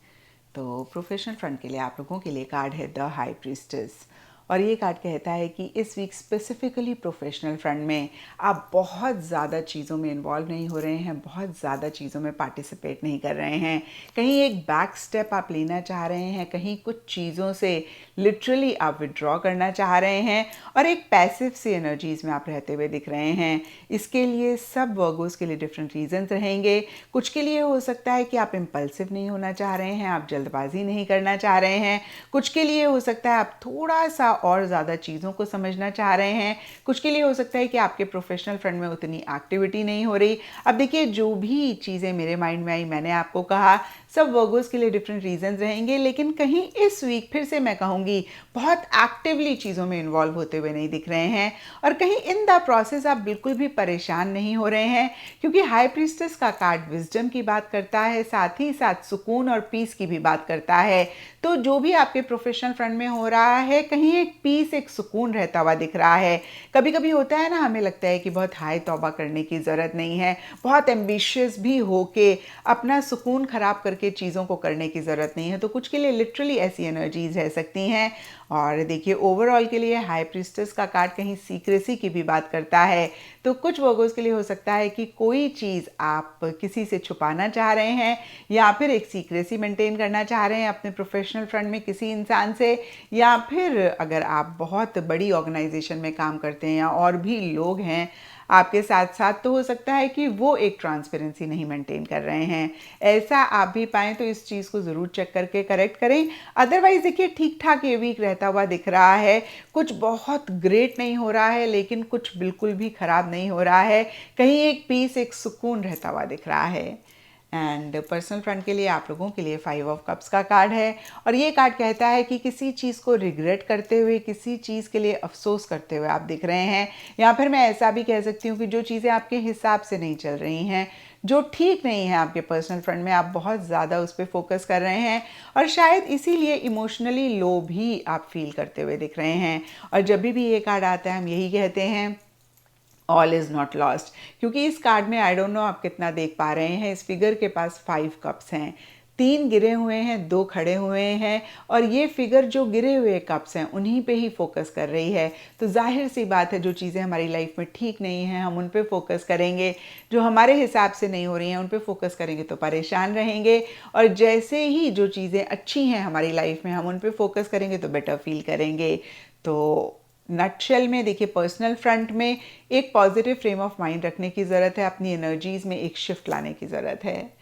[SPEAKER 1] तो प्रोफेशनल फ्रंट के लिए आप लोगों के लिए कार्ड है द हाई प्रीस्टेस और ये कार्ड कहता है कि इस वीक स्पेसिफिकली प्रोफेशनल फ्रंट में आप बहुत ज़्यादा चीज़ों में इन्वॉल्व नहीं हो रहे हैं, बहुत ज़्यादा चीज़ों में पार्टिसिपेट नहीं कर रहे हैं। कहीं एक बैक स्टेप आप लेना चाह रहे हैं, कहीं कुछ चीज़ों से लिटरली आप विड्रॉ करना चाह रहे हैं और एक पैसिव सी एनर्जीज़ में आप रहते हुए दिख रहे हैं। इसके लिए सब वर्गोस के लिए डिफरेंट रीजंस रहेंगे। कुछ के लिए हो सकता है कि आप इम्पल्सिव नहीं होना चाह रहे हैं, आप जल्दबाजी नहीं करना चाह रहे हैं। कुछ के लिए हो सकता है आप थोड़ा सा और ज़्यादा चीज़ों को समझना चाह रहे हैं। कुछ के लिए हो सकता है कि आपके प्रोफेशनल फ्रंट में उतनी एक्टिविटी नहीं हो रही। अब देखिए जो भी चीज़ें मेरे माइंड में आई मैंने आपको कहा, सब वर्गोस के लिए डिफरेंट रीजंस रहेंगे। लेकिन कहीं इस वीक फिर से मैं कहूँगी बहुत एक्टिवली चीज़ों में इन्वॉल्व होते हुए नहीं दिख रहे हैं और कहीं इन द प्रोसेस आप बिल्कुल भी परेशान नहीं हो रहे हैं। क्योंकि हाई प्रीस्टेस का कार्ड विजडम की बात करता है, साथ ही साथ सुकून और पीस की भी बात करता है। तो जो भी आपके प्रोफेशनल फ्रंट में हो रहा है कहीं एक पीस, एक सुकून रहता हुआ दिख रहा है। कभी कभी होता है ना, हमें लगता है कि बहुत हाई तौबा करने की ज़रूरत नहीं है, बहुत एम्बिशियस भी होके अपना सुकून ख़राब करके चीज़ों को करने की ज़रूरत नहीं है। तो कुछ के लिए लिटरली ऐसी एनर्जीज रह सकती हैं। और देखिए ओवरऑल के लिए हाई प्रीस्टेस का कार्ड कहीं सीक्रेसी की भी बात करता है। तो कुछ वर्गोस के लिए हो सकता है कि कोई चीज़ आप किसी से छुपाना चाह रहे हैं या फिर एक सीक्रेसी मेंटेन करना चाह रहे हैं अपने प्रोफेशनल फ्रंट में किसी इंसान से, या फिर अगर आप बहुत बड़ी ऑर्गेनाइजेशन में काम करते हैं या और भी लोग हैं आपके साथ साथ, तो हो सकता है कि वो एक ट्रांसपेरेंसी नहीं मेंटेन कर रहे हैं। ऐसा आप भी पाएँ तो इस चीज़ को ज़रूर चेक करके करेक्ट करें। अदरवाइज़ देखिए ठीक ठाक ये वीक रहता हुआ दिख रहा है। कुछ बहुत ग्रेट नहीं हो रहा है लेकिन कुछ बिल्कुल भी ख़राब नहीं हो रहा है। कहीं एक पीस, एक सुकून रहता हुआ दिख रहा है। एंड पर्सनल फ्रंट के लिए आप लोगों के लिए 5 ऑफ कप्स का कार्ड है और ये कार्ड कहता है कि किसी चीज़ को रिग्रेट करते हुए, किसी चीज़ के लिए अफसोस करते हुए आप दिख रहे हैं। या फिर मैं ऐसा भी कह सकती हूँ कि जो चीज़ें आपके हिसाब से नहीं चल रही हैं, जो ठीक नहीं है आपके पर्सनल फ्रंट में, आप बहुत ज़्यादा उस पर फोकस कर रहे हैं और शायद इसीलिए इमोशनली लो भी आप फील करते हुए दिख रहे हैं। और जब भी ये कार्ड आता है हम यही कहते हैं, ऑल इज़ नॉट लॉस्ट, क्योंकि इस कार्ड में आई डोंट नो आप कितना देख पा रहे हैं, इस फिगर के पास 5 कप्स हैं, 3 गिरे हुए हैं, 2 खड़े हुए हैं और ये फिगर जो गिरे हुए कप्स हैं उन्हीं पे ही फोकस कर रही है। तो जाहिर सी बात है जो चीज़ें हमारी लाइफ में ठीक नहीं हैं हम उन पे फोकस करेंगे, जो हमारे हिसाब से नहीं हो रही हैं उन पे फोकस करेंगे तो परेशान रहेंगे, और जैसे ही जो चीज़ें अच्छी हैं हमारी लाइफ में हम उन पे फोकस करेंगे तो बेटर फील करेंगे। तो नटशेल में देखिए, पर्सनल फ्रंट में एक पॉजिटिव फ्रेम ऑफ माइंड रखने की ज़रूरत है, अपनी एनर्जीज़ में एक शिफ्ट लाने की ज़रूरत है।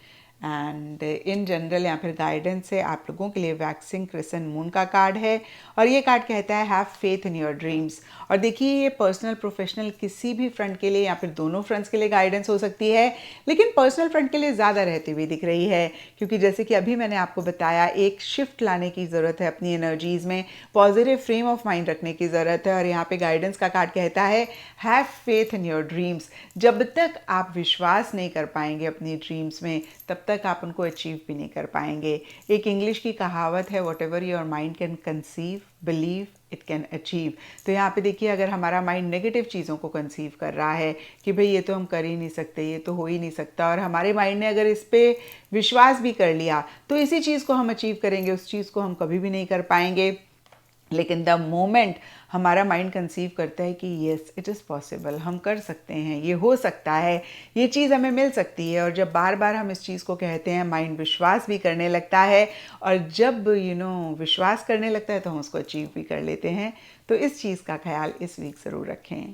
[SPEAKER 1] एंड इन जनरल या फिर गाइडेंस से आप लोगों के लिए वैक्सिंग क्रिसेंट मून का कार्ड है और ये कार्ड कहता है have faith in your dreams. और देखिए ये पर्सनल प्रोफेशनल किसी भी फ्रंट के लिए या फिर दोनों फ्रंट्स के लिए गाइडेंस हो सकती है, लेकिन पर्सनल फ्रंट के लिए ज़्यादा रहती हुई दिख रही है, क्योंकि जैसे कि अभी मैंने आपको बताया एक शिफ्ट लाने की ज़रूरत है अपनी एनर्जीज़ में, पॉजिटिव फ्रेम ऑफ माइंड रखने की ज़रूरत है। और यहाँ पे गाइडेंस का कार्ड कहता है have faith in your dreams. जब तक आप विश्वास नहीं कर पाएंगे अपनी ड्रीम्स में तब तक आप उनको अचीव भी नहीं कर पाएंगे। एक इंग्लिश की कहावत है, what ever your mind can conceive believe it can achieve. तो यहाँ पे देखिए अगर हमारा माइंड नेगेटिव चीज़ों को कंसीव कर रहा है कि भाई ये तो हम कर ही नहीं सकते, ये तो हो ही नहीं सकता, और हमारे माइंड ने अगर इस पर विश्वास भी कर लिया तो इसी चीज़ को हम अचीव करेंगे, उस चीज़ को हम कभी भी नहीं कर पाएंगे। लेकिन द मोमेंट हमारा माइंड कंसीव करता है कि येस इट इज़ पॉसिबल, हम कर सकते हैं, ये हो सकता है, ये चीज़ हमें मिल सकती है, और जब बार बार हम इस चीज़ को कहते हैं माइंड विश्वास भी करने लगता है, और जब विश्वास करने लगता है तो हम उसको अचीव भी कर लेते हैं। तो इस चीज़ का ख्याल इस वीक ज़रूर रखें।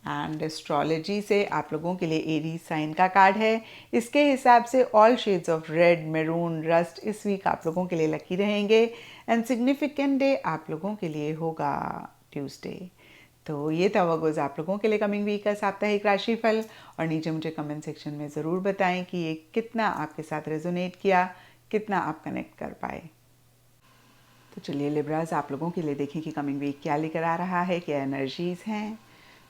[SPEAKER 1] एंड एस्ट्रोलॉजी से आप लोगों के लिए एरीज साइन का कार्ड है। इसके हिसाब से all shades of red, maroon, rust इस वीक आप लोगों के लिए लकी रहेंगे। एंड सिग्निफिकेंट डे आप लोगों के लिए होगा ट्यूसडे। तो ये था वगोज़ आप लोगों के लिए कमिंग वीक का साप्ताहिक राशिफल, और नीचे मुझे कमेंट सेक्शन में ज़रूर बताएं कि ये कितना आपके साथ रेजोनेट किया, कितना आप कनेक्ट कर पाए। तो चलिए लिब्राज आप लोगों के लिए देखें कि कमिंग वीक क्या लेकर आ रहा है, क्या एनर्जीज़ हैं।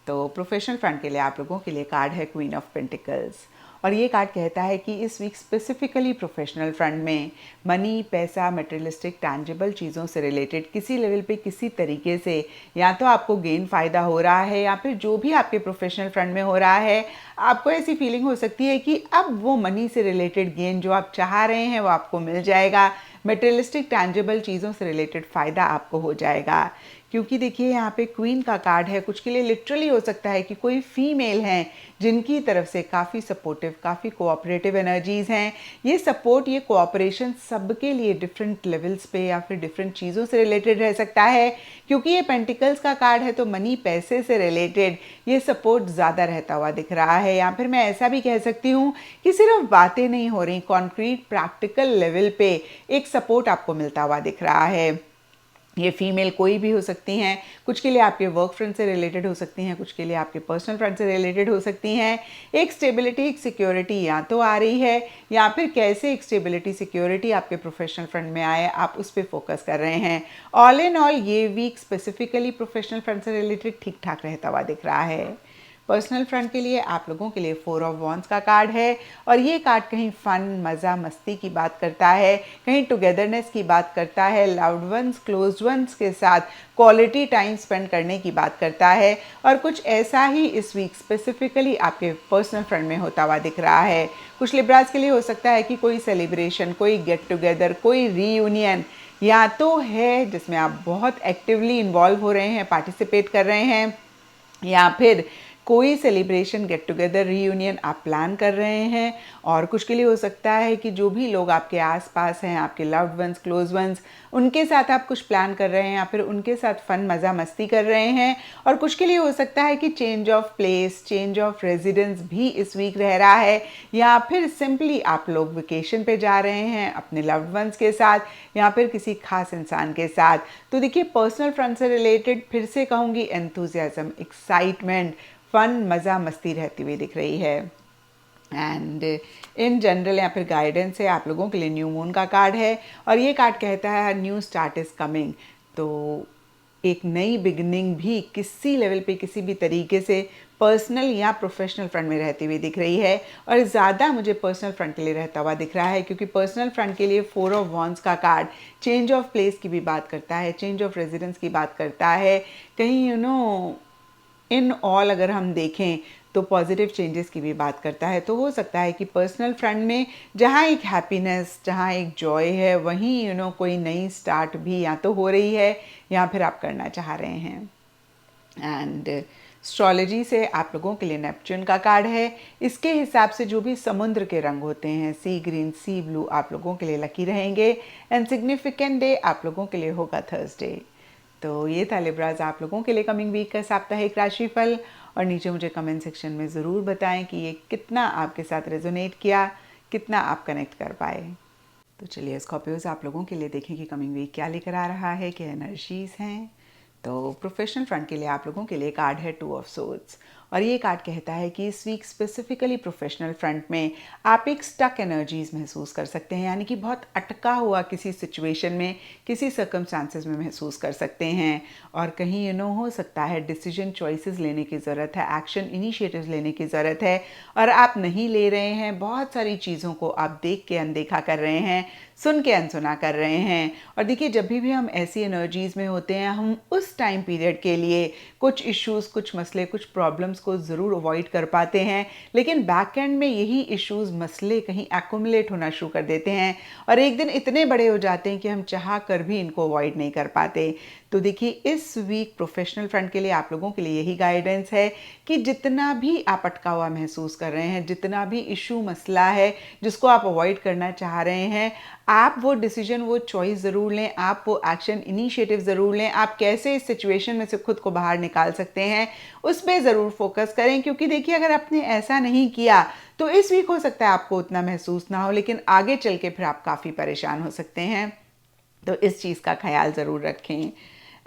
[SPEAKER 1] तो प्रोफेशनल फ्रंट के लिए आप लोगों के लिए कार्ड है क्वीन ऑफ पेंटिकल्स, और ये कार्ड कहता है कि इस वीक स्पेसिफिकली प्रोफेशनल फ्रंट में मनी, पैसा, मटेरियलिस्टिक टैंजिबल चीज़ों से रिलेटेड किसी लेवल पे किसी तरीके से या तो आपको गेन फ़ायदा हो रहा है, या फिर जो भी आपके प्रोफेशनल फ्रंट में हो रहा है आपको ऐसी फीलिंग हो सकती है कि अब वो मनी से रिलेटेड गेन जो आप चाह रहे हैं वो आपको मिल जाएगा, मटेरियलिस्टिक टैंजिबल चीज़ों से रिलेटेड फ़ायदा आपको हो जाएगा। क्योंकि देखिए यहाँ पे क्वीन का कार्ड है, कुछ के लिए लिटरली हो सकता है कि कोई फीमेल हैं जिनकी तरफ से काफ़ी सपोर्टिव, काफ़ी कोऑपरेटिव एनर्जीज़ हैं। ये सपोर्ट, ये कोऑपरेशन सबके लिए डिफरेंट लेवल्स पे या फिर डिफरेंट चीज़ों से रिलेटेड रह सकता है, क्योंकि ये पेंटिकल्स का कार्ड है तो मनी, पैसे से रिलेटेड ये सपोर्ट ज़्यादा रहता हुआ दिख रहा है। या फिर मैं ऐसा भी कह सकती हूँ कि सिर्फ बातें नहीं हो रही, कॉन्क्रीट प्रैक्टिकल लेवल पे एक सपोर्ट आपको मिलता हुआ दिख रहा है। ये फीमेल कोई भी हो सकती हैं, कुछ के लिए आपके वर्क फ्रंट से रिलेटेड हो सकती हैं, कुछ के लिए आपके पर्सनल फ्रंट से रिलेटेड हो सकती हैं। एक स्टेबिलिटी, एक सिक्योरिटी या तो आ रही है, या फिर कैसे एक स्टेबिलिटी, सिक्योरिटी आपके प्रोफेशनल फ्रंट में आए आप उस पर फोकस कर रहे हैं। ऑल इन ऑल ये वीक स्पेसिफिकली प्रोफेशनल फ्रंट से रिलेटेड ठीक ठाक रहता हुआ दिख रहा है। पर्सनल फ्रंट के लिए आप लोगों के लिए 4 ऑफ वॉन्ड्स का कार्ड है, और ये कार्ड कहीं फन, मज़ा, मस्ती की बात करता है, कहीं टुगेदरनेस की बात करता है, लाउड वंस, क्लोज वंस के साथ क्वालिटी टाइम स्पेंड करने की बात करता है, और कुछ ऐसा ही इस वीक स्पेसिफिकली आपके पर्सनल फ्रंट में होता हुआ दिख रहा है। कुछ लिब्राज के लिए हो सकता है कि कोई सेलिब्रेशन, कोई गेट टुगेदर, कोई रीयूनियन या तो है जिसमें आप बहुत एक्टिवली इन्वॉल्व हो रहे हैं, पार्टिसिपेट कर रहे हैं, या फिर कोई सेलिब्रेशन, गेट टुगेदर, रीयूनियन आप प्लान कर रहे हैं। और कुछ के लिए हो सकता है कि जो भी लोग आपके आसपास हैं, आपके लव्ड वंस, क्लोज वंस, उनके साथ आप कुछ प्लान कर रहे हैं या फिर उनके साथ फन, मज़ा, मस्ती कर रहे हैं। और कुछ के लिए हो सकता है कि change of place, change of residence भी इस वीक रह रहा है, या फिर सिंपली आप लोग वेकेशन पे जा रहे हैं अपने लव्ड वंस के साथ या फिर किसी खास इंसान के साथ। तो देखिए पर्सनल फ्रंट से रिलेटेड फिर से कहूँगी एंथुजियाज्म, एक्साइटमेंट, फन, मज़ा, मस्ती रहती हुई दिख रही है। एंड इन जनरल या फिर गाइडेंस है आप लोगों के लिए न्यू मून का कार्ड है, और ये कार्ड कहता है न्यू स्टार्ट इज़ कमिंग। तो एक नई बिगनिंग भी किसी लेवल पे किसी भी तरीके से पर्सनल या प्रोफेशनल फ्रंट में रहती हुई दिख रही है, और ज़्यादा मुझे पर्सनल फ्रंट के लिए रहता हुआ दिख रहा है, क्योंकि पर्सनल फ्रंट के लिए 4 ऑफ वॉन्ड्स का कार्ड चेंज ऑफ प्लेस की भी बात करता है, चेंज ऑफ रेजिडेंस की बात करता है। कहीं इन ऑल अगर हम देखें तो पॉजिटिव चेंजेस की भी बात करता है। तो हो सकता है कि पर्सनल फ्रंट में जहाँ एक हैप्पीनेस, जहाँ एक जॉय है, वहीं कोई नई स्टार्ट भी या तो हो रही है या फिर आप करना चाह रहे हैं। एंड एस्ट्रोलॉजी से आप लोगों के लिए नेपच्यून का कार्ड है। इसके हिसाब से जो भी समुद्र के रंग होते हैं, सी ग्रीन, सी ब्लू, आप लोगों के लिए लकी रहेंगे। एंड सिग्निफिकेंट डे आप लोगों के लिए होगा थर्सडे। तो ये था लिब्राज आप लोगों के लिए कमिंग वीक का साप्ताहिक राशिफल। और नीचे मुझे कमेंट सेक्शन में ज़रूर बताएं कि ये कितना आपके साथ रेजोनेट किया, कितना आप कनेक्ट कर पाए। तो चलिए स्कॉर्पियोज आप लोगों के लिए देखें कि कमिंग वीक क्या लेकर आ रहा है, क्या एनर्जीज़ हैं। तो प्रोफेशनल फ्रंट के लिए आप लोगों के लिए कार्ड है 2 ऑफ सोर्ड्स, और ये कार्ड कहता है कि इस वीक स्पेसिफिकली प्रोफेशनल फ्रंट में आप एक स्टक एनर्जीज महसूस कर सकते हैं, यानी कि बहुत अटका हुआ किसी सिचुएशन में, किसी सर्कमस्टांसेस में महसूस कर सकते हैं। और कहीं हो सकता है डिसीजन चॉइसेस लेने की ज़रूरत है, एक्शन इनिशिएटिव्स लेने की ज़रूरत है, और आप नहीं ले रहे हैं। बहुत सारी चीज़ों को आप देख के अनदेखा कर रहे हैं, सुन के अनसुना कर रहे हैं। और देखिए, जब भी हम ऐसी एनर्जीज़ में होते हैं, हम उस टाइम पीरियड के लिए कुछ इश्यूज़, कुछ मसले, कुछ प्रॉब्लम्स को ज़रूर अवॉइड कर पाते हैं, लेकिन बैक एंड में यही इश्यूज़, मसले कहीं एक्युमुलेट होना शुरू कर देते हैं, और एक दिन इतने बड़े हो जाते हैं कि हम चाह कर भी इनको अवॉइड नहीं कर पाते। तो देखिए, इस वीक प्रोफेशनल फ्रंट के लिए आप लोगों के लिए यही गाइडेंस है कि जितना भी आप अटका हुआ महसूस कर रहे हैं, जितना भी इशू, मसला है जिसको आप अवॉइड करना चाह रहे हैं, आप वो डिसीजन, वो चॉइस ज़रूर लें, आप वो एक्शन इनिशिएटिव ज़रूर लें। आप कैसे इस सिचुएशन में से खुद को बाहर निकाल सकते हैं, उस पर ज़रूर फोकस करें। क्योंकि देखिए, अगर आपने ऐसा नहीं किया तो इस वीक हो सकता है आपको उतना महसूस ना हो, लेकिन आगे चल के फिर आप काफ़ी परेशान हो सकते हैं। तो इस चीज़ का ख्याल ज़रूर रखें।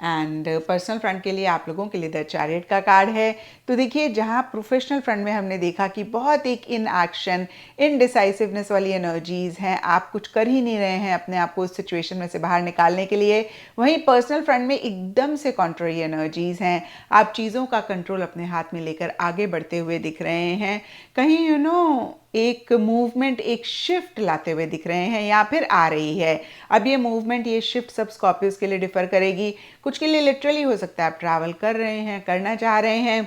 [SPEAKER 1] एंड पर्सनल फ्रंट के लिए आप लोगों के लिए द चैरियट का कार्ड है। तो देखिए, जहाँ प्रोफेशनल फ्रंट में हमने देखा कि बहुत एक इन एक्शन, इनडिसाइसिवनेस वाली एनर्जीज हैं, आप कुछ कर ही नहीं रहे हैं अपने आप को उस सिचुएशन में से बाहर निकालने के लिए, वहीं पर्सनल फ्रंट में एकदम से कॉन्ट्ररी एनर्जीज हैं। आप चीज़ों का कंट्रोल अपने हाथ में लेकर आगे बढ़ते हुए दिख रहे हैं, कहीं एक मूवमेंट, एक शिफ्ट लाते हुए दिख रहे हैं या फिर आ रही है। अब ये मूवमेंट, ये शिफ्ट सब स्कॉर्पियोज के लिए डिफर करेगी। कुछ के लिए लिटरली हो सकता है आप ट्रैवल कर रहे हैं, करना चाह रहे हैं।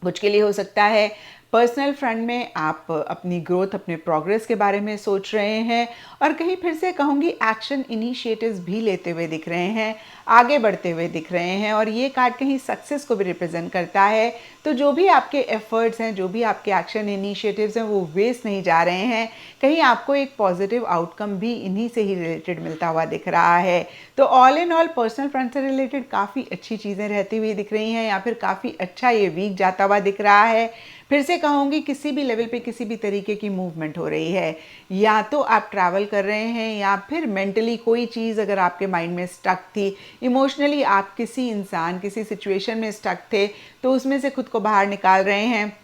[SPEAKER 1] कुछ के लिए हो सकता है पर्सनल फ्रंट में आप अपनी ग्रोथ, अपने प्रोग्रेस के बारे में सोच रहे हैं, और कहीं फिर से कहूँगी एक्शन इनिशिएटिव्स भी लेते हुए दिख रहे हैं, आगे बढ़ते हुए दिख रहे हैं। और ये कार्ड कहीं सक्सेस को भी रिप्रेजेंट करता है। तो जो भी आपके एफर्ट्स हैं, जो भी आपके एक्शन इनिशिएटिव्स हैं, वो वेस्ट नहीं जा रहे हैं। कहीं आपको एक पॉजिटिव आउटकम भी इन्हीं से ही रिलेटेड मिलता हुआ दिख रहा है। तो all in all personal front से रिलेटेड काफ़ी अच्छी चीज़ें रहती हुई दिख रही हैं, या फिर काफ़ी अच्छा ये वीक जाता हुआ दिख रहा है। फिर से कहूँगी, किसी भी लेवल पे किसी भी तरीके की मूवमेंट हो रही है, या तो आप ट्रैवल कर रहे हैं, या फिर मेंटली कोई चीज़ अगर आपके माइंड में स्टक थी, इमोशनली आप किसी इंसान, किसी सिचुएशन में स्टक थे, तो उसमें से खुद को बाहर निकाल रहे हैं।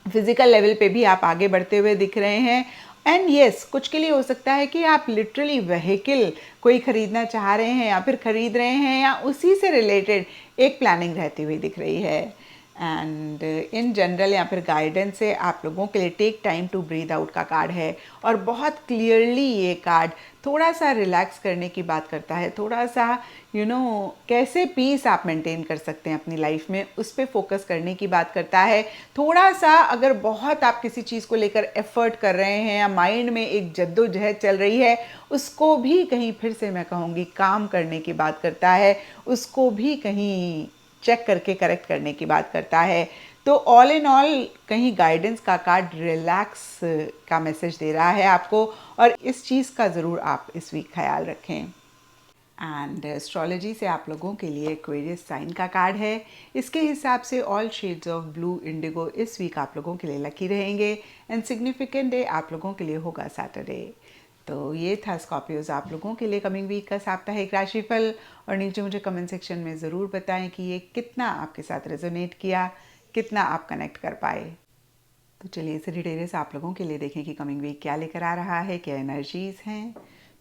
[SPEAKER 1] फिजिकल लेवल पे भी आप आगे बढ़ते हुए दिख रहे हैं। एंड येस, कुछ के लिए हो सकता है कि आप लिटरली व्हीकल कोई खरीदना चाह रहे हैं, या फिर खरीद रहे हैं, या उसी से रिलेटेड एक प्लानिंग रहती हुई दिख रही है। एंड इन जनरल या फिर गाइडेंस से आप लोगों के लिए take time to breathe out का कार्ड है, और बहुत क्लियरली ये कार्ड थोड़ा सा रिलैक्स करने की बात करता है, थोड़ा सा कैसे पीस आप मेंटेन कर सकते हैं अपनी लाइफ में, उस पर फोकस करने की बात करता है। थोड़ा सा अगर बहुत आप किसी चीज़ को लेकर एफर्ट कर रहे हैं, या माइंड में एक जद्दोजहद चल रही है, उसको भी कहीं फिर से मैं कहूँगी काम करने की बात करता है, उसको भी कहीं चेक करके करेक्ट करने की बात करता है। तो ऑल इन ऑल कहीं गाइडेंस का कार्ड रिलैक्स का मैसेज दे रहा है आपको, और इस चीज़ का ज़रूर आप इस वीक ख्याल रखें। एंड एस्ट्रोलॉजी से आप लोगों के लिए एक्वेरियस साइन का कार्ड है। इसके हिसाब से all shades of blue, Indigo इस वीक आप लोगों के लिए लकी रहेंगे। एंड सिग्निफिकेंट डे आप लोगों के लिए होगा सैटरडे। तो ये था स्कॉर्पियोज आप लोगों के लिए कमिंग वीक का साप्ताहिक राशिफल। और नीचे मुझे कमेंट सेक्शन में ज़रूर बताएं कि ये कितना आपके साथ रेजोनेट किया, कितना आप कनेक्ट कर पाए। तो चलिए इसे डिटेल से आप लोगों के लिए देखें कि कमिंग वीक क्या लेकर आ रहा है, क्या एनर्जीज़ हैं।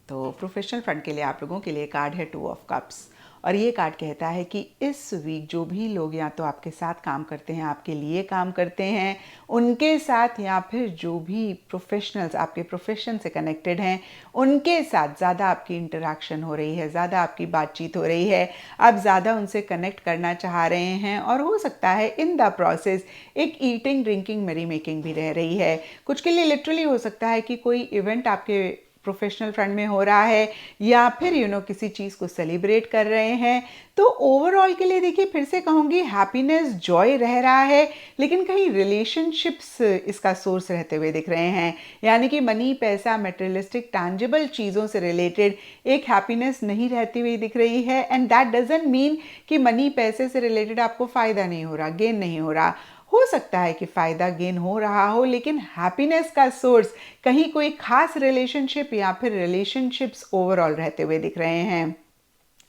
[SPEAKER 1] तो प्रोफेशनल फ्रंट के लिए आप लोगों के लिए कार्ड है 2 ऑफ कप्स, और ये कार्ड कहता है कि इस वीक जो भी लोग या तो आपके साथ काम करते हैं, आपके लिए काम करते हैं, उनके साथ, या फिर जो भी प्रोफेशनल्स आपके प्रोफेशन से कनेक्टेड हैं, उनके साथ ज़्यादा आपकी इंटरेक्शन हो रही है, ज़्यादा आपकी बातचीत हो रही है, आप ज़्यादा उनसे कनेक्ट करना चाह रहे हैं, और हो सकता है इन द प्रोसेस एक ईटिंग, ड्रिंकिंग, मैरी मेकिंग भी रह रही है। कुछ के लिए लिटरली हो सकता है कि कोई इवेंट आपके प्रोफेशनल फ्रंट में हो रहा है, या फिर किसी चीज़ को सेलिब्रेट कर रहे हैं। तो ओवरऑल के लिए देखिए, फिर से कहूँगी हैप्पीनेस, जॉय रह रहा है, लेकिन कहीं रिलेशनशिप्स इसका सोर्स रहते हुए दिख रहे हैं। यानी कि मनी, पैसा, मटेरियलिस्टिक, टैंजिबल चीज़ों से रिलेटेड एक हैप्पीनेस नहीं रहती हुई दिख रही है। एंड दैट डजंट मीन कि मनी, पैसे से रिलेटेड आपको फ़ायदा नहीं हो रहा, गेन नहीं हो रहा। हो सकता है कि फ़ायदा गेन हो रहा हो, लेकिन हैप्पीनेस का सोर्स कहीं कोई खास रिलेशनशिप या फिर रिलेशनशिप्स ओवरऑल रहते हुए दिख रहे हैं।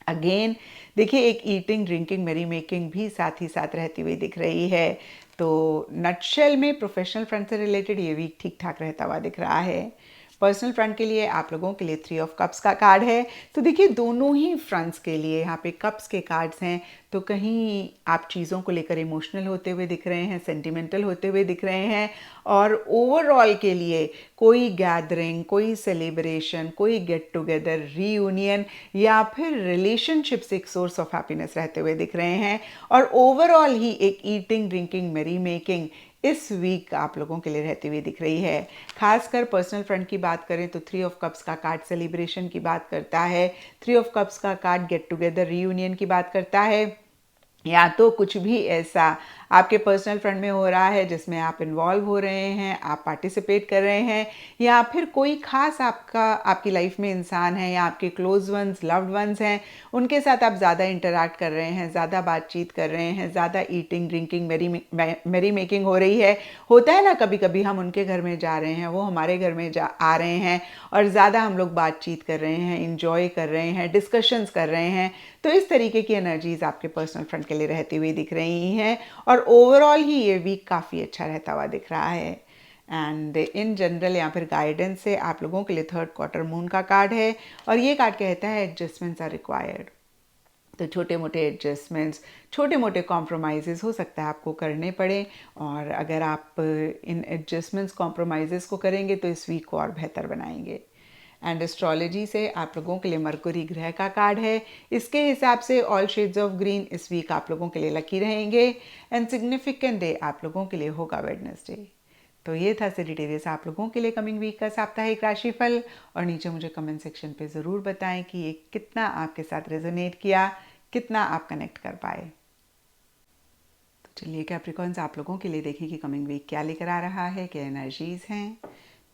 [SPEAKER 1] अगेन देखिए, एक ईटिंग, ड्रिंकिंग, मैरी मेकिंग भी साथ ही साथ रहती हुई दिख रही है। तो नटशेल में प्रोफेशनल फ्रंट से रिलेटेड ये वीक ठीक ठाक रहता हुआ दिख रहा है। पर्सनल फ्रंट के लिए आप लोगों के लिए 3 ऑफ कप्स का कार्ड है। तो देखिए, दोनों ही फ्रंट्स के लिए यहाँ पे कप्स के कार्ड्स हैं। तो कहीं आप चीज़ों को लेकर इमोशनल होते हुए दिख रहे हैं, सेंटिमेंटल होते हुए दिख रहे हैं, और ओवरऑल के लिए कोई गैदरिंग, कोई सेलिब्रेशन, कोई गेट टुगेदर, रीयूनियन, या फिर रिलेशनशिप्स एक सोर्स ऑफ हैप्पीनेस रहते हुए दिख रहे हैं। और ओवरऑल ही एक ईटिंग, ड्रिंकिंग, मैरी मेकिंग इस वीक आप लोगों के लिए रहती हुई दिख रही है। खासकर पर्सनल फ्रंट की बात करें तो 3 ऑफ कप्स का कार्ड सेलिब्रेशन की बात करता है, 3 ऑफ कप्स का कार्ड गेट टुगेदर, रीयूनियन की बात करता है। या तो कुछ भी ऐसा आपके पर्सनल फ्रंट में हो रहा है जिसमें आप इन्वॉल्व हो रहे हैं, आप पार्टिसिपेट कर रहे हैं, या फिर कोई खास आपकी लाइफ में इंसान है, या आपके क्लोज वंस, लव्ड वंस हैं, उनके साथ आप ज़्यादा इंटरैक्ट कर रहे हैं, ज़्यादा बातचीत कर रहे हैं, ज़्यादा ईटिंग, ड्रिंकिंग, मैरी मेकिंग हो रही है। होता है ना, कभी कभी हम उनके घर में जा रहे हैं, वो हमारे घर में आ रहे हैं, और ज़्यादा हम लोग बातचीत कर रहे हैं, इंजॉय कर रहे हैं, डिस्कशंस कर रहे हैं। तो इस तरीके की एनर्जीज़ आपके पर्सनल फ्रंट के लिए रहती हुई दिख रही हैं, और ओवरऑल ही ये वीक काफ़ी अच्छा रहता हुआ दिख रहा है। एंड इन जनरल या फिर गाइडेंस से आप लोगों के लिए 3rd क्वार्टर मून का कार्ड है, और ये कार्ड कहता है एडजस्टमेंट्स आर रिक्वायर्ड। तो छोटे मोटे एडजस्टमेंट्स, छोटे मोटे कॉम्प्रोमाइज़ेस हो सकता है आपको करने पड़े, और अगर आप इन एडजस्टमेंट्स, कॉम्प्रोमाइज़ेस को करेंगे तो इस वीक को और बेहतर बनाएंगे। एंड एस्ट्रोलॉजी से आप लोगों के लिए मरकुरी ग्रह का कार्ड है। इसके हिसाब से ऑल शेड्स ऑफ ग्रीन इस वीक आप लोगों के लिए लकी रहेंगे। एंड सिग्निफिकेंट डे आप लोगों के लिए होगा वेडनेसडे। तो ये था सेजिटेरियस आप लोगों के लिए कमिंग वीक का साप्ताहिक राशिफल। और नीचे मुझे कमेंट सेक्शन पे ज़रूर बताएं कि ये कितना आपके साथ रेजोनेट किया, कितना आप कनेक्ट कर पाए। तो चलिए कैप्रिकॉन्स, आप लोगों के लिए देखें कि कमिंग वीक क्या लेकर आ रहा है, क्या एनर्जीज़ हैं।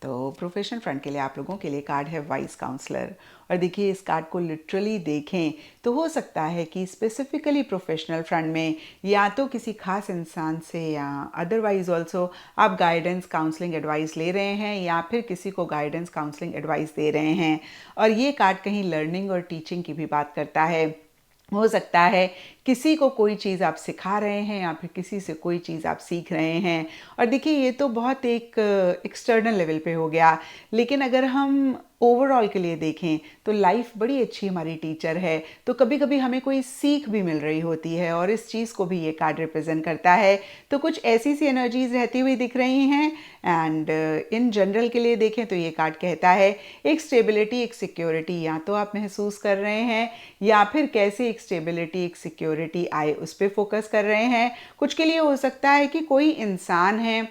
[SPEAKER 1] तो प्रोफेशनल फ्रंट के लिए आप लोगों के लिए कार्ड है वाइस काउंसलर। और देखिए, इस कार्ड को लिटरली देखें तो हो सकता है कि स्पेसिफिकली प्रोफेशनल फ्रंट में या तो किसी खास इंसान से या अदरवाइज ऑल्सो आप गाइडेंस, काउंसलिंग, एडवाइस ले रहे हैं, या फिर किसी को गाइडेंस, काउंसलिंग, एडवाइस दे रहे हैं। और ये कार्ड कहीं लर्निंग और टीचिंग की भी बात करता है। हो सकता है किसी को कोई चीज़ आप सिखा रहे हैं, या फिर किसी से कोई चीज़ आप सीख रहे हैं। और देखिए, ये तो बहुत एक एक्सटर्नल लेवल पे हो गया, लेकिन अगर हम ओवरऑल के लिए देखें तो लाइफ बड़ी अच्छी हमारी टीचर है। तो कभी कभी हमें कोई सीख भी मिल रही होती है, और इस चीज़ को भी ये कार्ड रिप्रेजेंट करता है। तो कुछ ऐसी सी एनर्जीज रहती हुई दिख रही हैं। एंड इन जनरल के लिए देखें तो ये कार्ड कहता है एक स्टेबिलिटी, एक सिक्योरिटी या तो आप महसूस कर रहे हैं, या फिर कैसे एक स्टेबिलिटी, एक सिक्योरिटी आए उस पर फोकस कर रहे हैं। कुछ के लिए हो सकता है कि कोई इंसान है,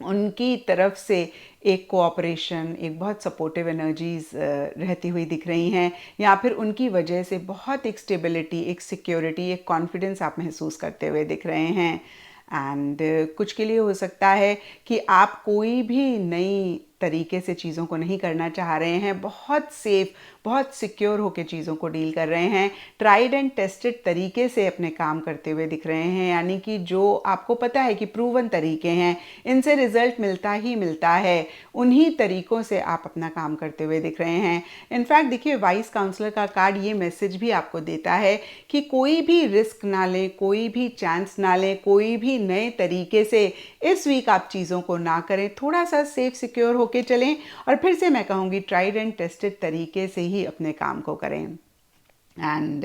[SPEAKER 1] उनकी तरफ से एक कोऑपरेशन, एक बहुत सपोर्टिव एनर्जीज रहती हुई दिख रही हैं, या फिर उनकी वजह से बहुत एक स्टेबिलिटी, एक सिक्योरिटी, एक कॉन्फिडेंस आप महसूस करते हुए दिख रहे हैं। एंड कुछ के लिए हो सकता है कि आप कोई भी नई तरीके से चीज़ों को नहीं करना चाह रहे हैं, बहुत सेफ, बहुत सिक्योर होकर चीज़ों को डील कर रहे हैं, ट्राइड एंड टेस्टेड तरीके से अपने काम करते हुए दिख रहे हैं। यानी कि जो आपको पता है कि प्रूवन तरीके हैं, इनसे रिजल्ट मिलता ही मिलता है, उन्हीं तरीकों से आप अपना काम करते हुए दिख रहे हैं। इनफैक्ट देखिए, वाइस काउंसलर का कार्ड ये मैसेज भी आपको देता है कि कोई भी रिस्क ना लें, कोई भी चांस ना लें, कोई भी नए तरीके से इस वीक आप चीज़ों को ना करें, थोड़ा सा सेफ सिक्योर होके चलें, और फिर से मैं कहूँगी ट्राइड एंड टेस्टेड तरीके से ही अपने काम को करें। एंड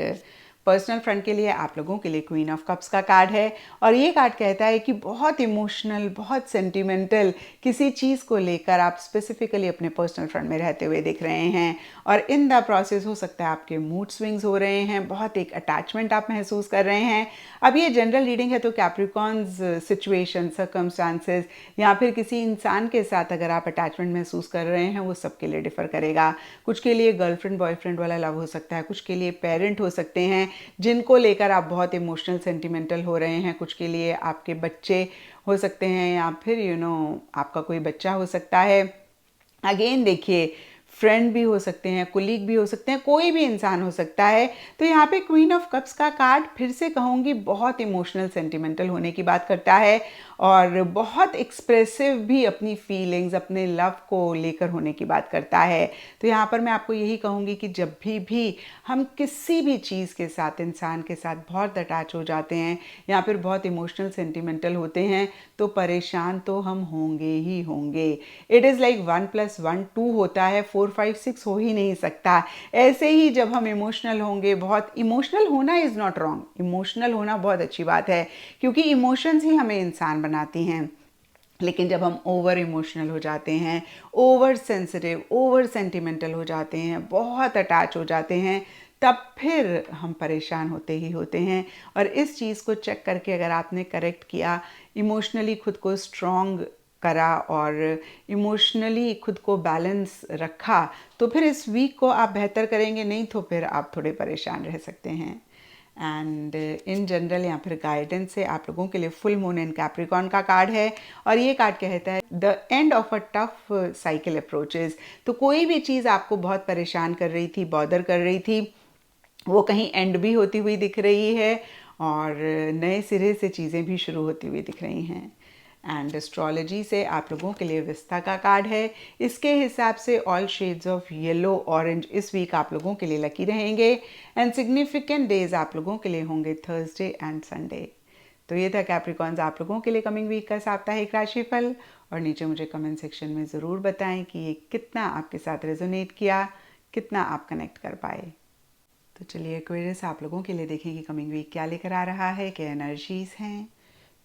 [SPEAKER 1] पर्सनल फ्रंट के लिए आप लोगों के लिए क्वीन ऑफ कप्स का कार्ड है और ये कार्ड कहता है कि बहुत इमोशनल, बहुत सेंटिमेंटल किसी चीज़ को लेकर आप स्पेसिफिकली अपने पर्सनल फ्रंट में रहते हुए दिख रहे हैं और इन द प्रोसेस हो सकता है आपके मूड स्विंग्स हो रहे हैं, बहुत एक अटैचमेंट आप महसूस कर रहे हैं। अब ये जनरल रीडिंग है तो कैप्रिकॉन्स सिचुएशन, सर्कमस्टांसेस या फिर किसी इंसान के साथ अगर आप अटैचमेंट महसूस कर रहे हैं वो सबके लिए डिफर करेगा। कुछ के लिए गर्लफ्रेंड बॉयफ्रेंड वाला लव हो सकता है, कुछ के लिए पेरेंट हो सकते हैं जिनको लेकर आप बहुत इमोशनल सेंटिमेंटल हो रहे हैं, कुछ के लिए आपके बच्चे हो सकते हैं या फिर आपका कोई बच्चा हो सकता है। अगेन देखिए, फ्रेंड भी हो सकते हैं, कुलीग भी हो सकते हैं, कोई भी इंसान हो सकता है। तो यहाँ पे क्वीन ऑफ कप्स का कार्ड फिर से कहूँगी बहुत इमोशनल सेंटिमेंटल होने की बात करता है और बहुत एक्सप्रेसिव भी अपनी फीलिंग्स, अपने लव को लेकर होने की बात करता है। तो यहाँ पर मैं आपको यही कहूँगी कि जब भी हम किसी भी चीज़ के साथ, इंसान के साथ बहुत अटैच हो जाते हैं या फिर बहुत इमोशनल सेंटिमेंटल होते हैं तो परेशान तो हम होंगे ही होंगे। इट इज़ लाइक 1+1 2 होता है, 4 5 6 हो ही नहीं सकता। ऐसे ही जब हम इमोशनल होंगे, बहुत इमोशनल होना इज़ नॉट रॉन्ग, इमोशनल होना बहुत अच्छी बात है क्योंकि इमोशंस ही हमें इंसान बनाती हैं। लेकिन जब हम ओवर इमोशनल हो जाते हैं, ओवर सेंसिटिव, ओवर सेंटिमेंटल हो जाते हैं, बहुत अटैच हो जाते हैं, तब फिर हम परेशान होते ही होते हैं। और इस चीज़ को चेक करके अगर आपने करेक्ट किया, इमोशनली खुद को स्ट्रॉन्ग करा और इमोशनली खुद को बैलेंस रखा तो फिर इस वीक को आप बेहतर करेंगे, नहीं तो फिर आप थोड़े परेशान रह सकते हैं। एंड इन जनरल या फिर गाइडेंस से आप लोगों के लिए फुल मून इन कैप्रिकॉन का कार्ड है और ये कार्ड कहता है the end of a tough cycle approaches. तो कोई भी चीज़ आपको बहुत परेशान कर रही थी, बॉदर कर रही थी, वो कहीं एंड भी होती हुई दिख रही है और नए सिरे से चीज़ें भी शुरू होती हुई दिख रही हैं। एंड एस्ट्रोलॉजी से आप लोगों के लिए विस्ता का कार्ड है। इसके हिसाब से all shades of yellow, orange इस वीक आप लोगों के लिए लकी रहेंगे एंड सिग्निफिकेंट डेज आप लोगों के लिए होंगे थर्सडे एंड संडे। तो ये था कैप्रिकॉन्स आप लोगों के लिए कमिंग वीक का साप्ताहिक राशिफल और नीचे मुझे कमेंट सेक्शन में ज़रूर बताएं कि ये कितना आपके साथ रेजोनेट किया, कितना आप कनेक्ट कर पाए। तो चलिए एक्वेरियस आप लोगों के लिए देखें कि कमिंग वीक क्या लेकर आ रहा है, क्या एनर्जीज़ हैं।